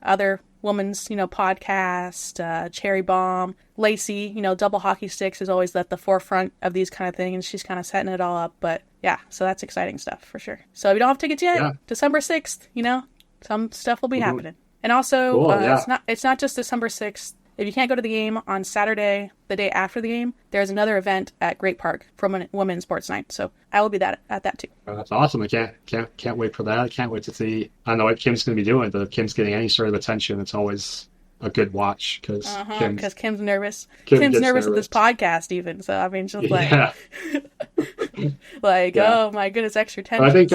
other women's, podcast, Cherry Bomb, Lacey, double hockey sticks is always at the forefront of these kind of things, and she's kind of setting it all up. But yeah, so that's exciting stuff for sure. So if you don't have tickets yet, December 6th, some stuff will be happening. And also, it's not just December 6th. If you can't go to the game on Saturday, the day after the game, there's another event at Great Park from a Women's Sports Night. So I will be at that too.
Oh, that's awesome. I can't wait for that. I can't wait to see. I don't know what Kim's going to be doing, but if Kim's getting any sort of attention, it's always a good watch because
Kim's nervous. Kim's nervous with this podcast even. So I mean, she's like, oh my goodness, extra tension.
But I think,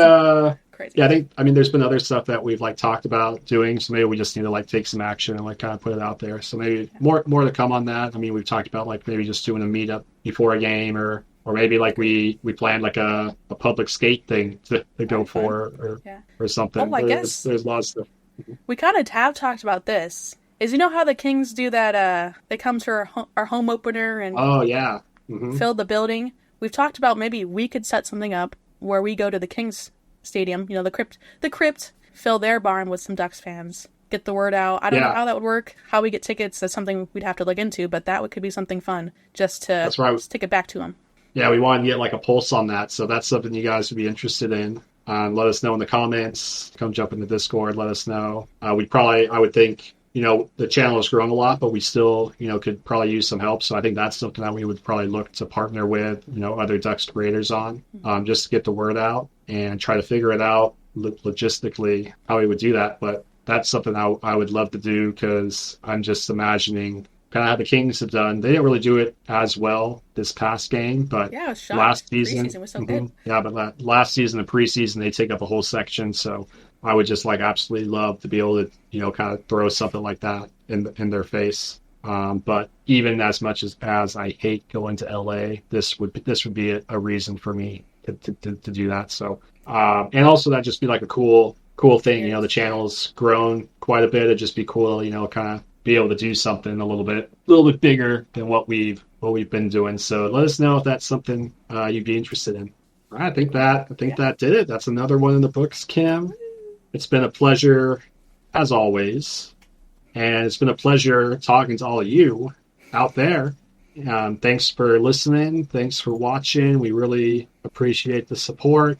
crazy.
Yeah, I mean, there's been other stuff that we've like talked about doing, so maybe we just need to like take some action and like kind of put it out there. So maybe more to come on that. I mean, we've talked about like maybe just doing a meetup before a game, or maybe like we planned like a public skate thing to go for or something.
Oh, I guess
there's lots of stuff.
We kind of have talked about this. Is how the Kings do that? They come to our home opener and fill the building. We've talked about maybe we could set something up where we go to the Kings Stadium, the crypt, fill their barn with some Ducks fans, get the word out. I don't know how that would work, how we get tickets. That's something we'd have to look into, but could be something fun just to take it back to them.
Yeah, we want to get like a pulse on that, so that's something you guys would be interested in. Let us know in the comments. Come jump in the Discord. Let us know. I would think, the channel has grown a lot, but we still, could probably use some help. So I think that's something that we would probably look to partner with, other Ducks creators on, just to get the word out and try to figure it out logistically how we would do that. But that's something I would love to do, because I'm just imagining kind of how the Kings have done. They didn't really do it as well this past game, but last season
was so good.
Yeah, but last season and preseason, they take up a whole section. So I would just like absolutely love to be able to, kind of throw something like that in their face. But even as much as I hate going to LA, this would be a reason for me to do that. So, and also that'd just be like a cool thing. The channel's grown quite a bit. It'd just be cool, kind of be able to do something a little bit bigger than what we've been doing. So let us know if that's something you'd be interested in. All right, I think that did it. That's another one in the books, Kim. It's been a pleasure as always, and it's been a pleasure talking to all of you out there. Thanks for listening. Thanks for watching. We really appreciate the support.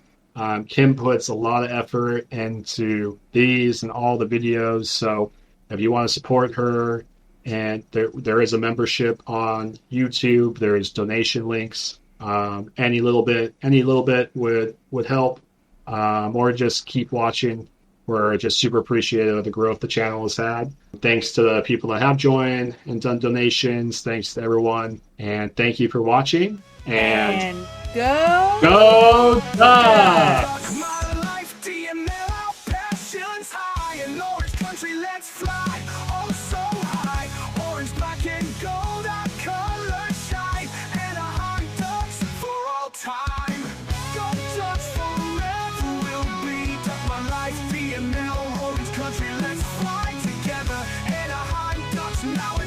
Kim puts a lot of effort into these and all the videos. So if you want to support her, and there is a membership on YouTube, there is donation links. Any little bit would help, or just keep watching. We're just super appreciative of the growth the channel has had. Thanks to the people that have joined and done donations. Thanks to everyone. And thank you for watching. And go Ducks!
My life, DML, our passions high. In Orange country, let's fly. Oh, so high. Orange, black, and gold, our colors shine. Anaheim Ducks for all time. Go Ducks forever will be. Duck my life, DML, Orange country, let's fly together. Anaheim Ducks now.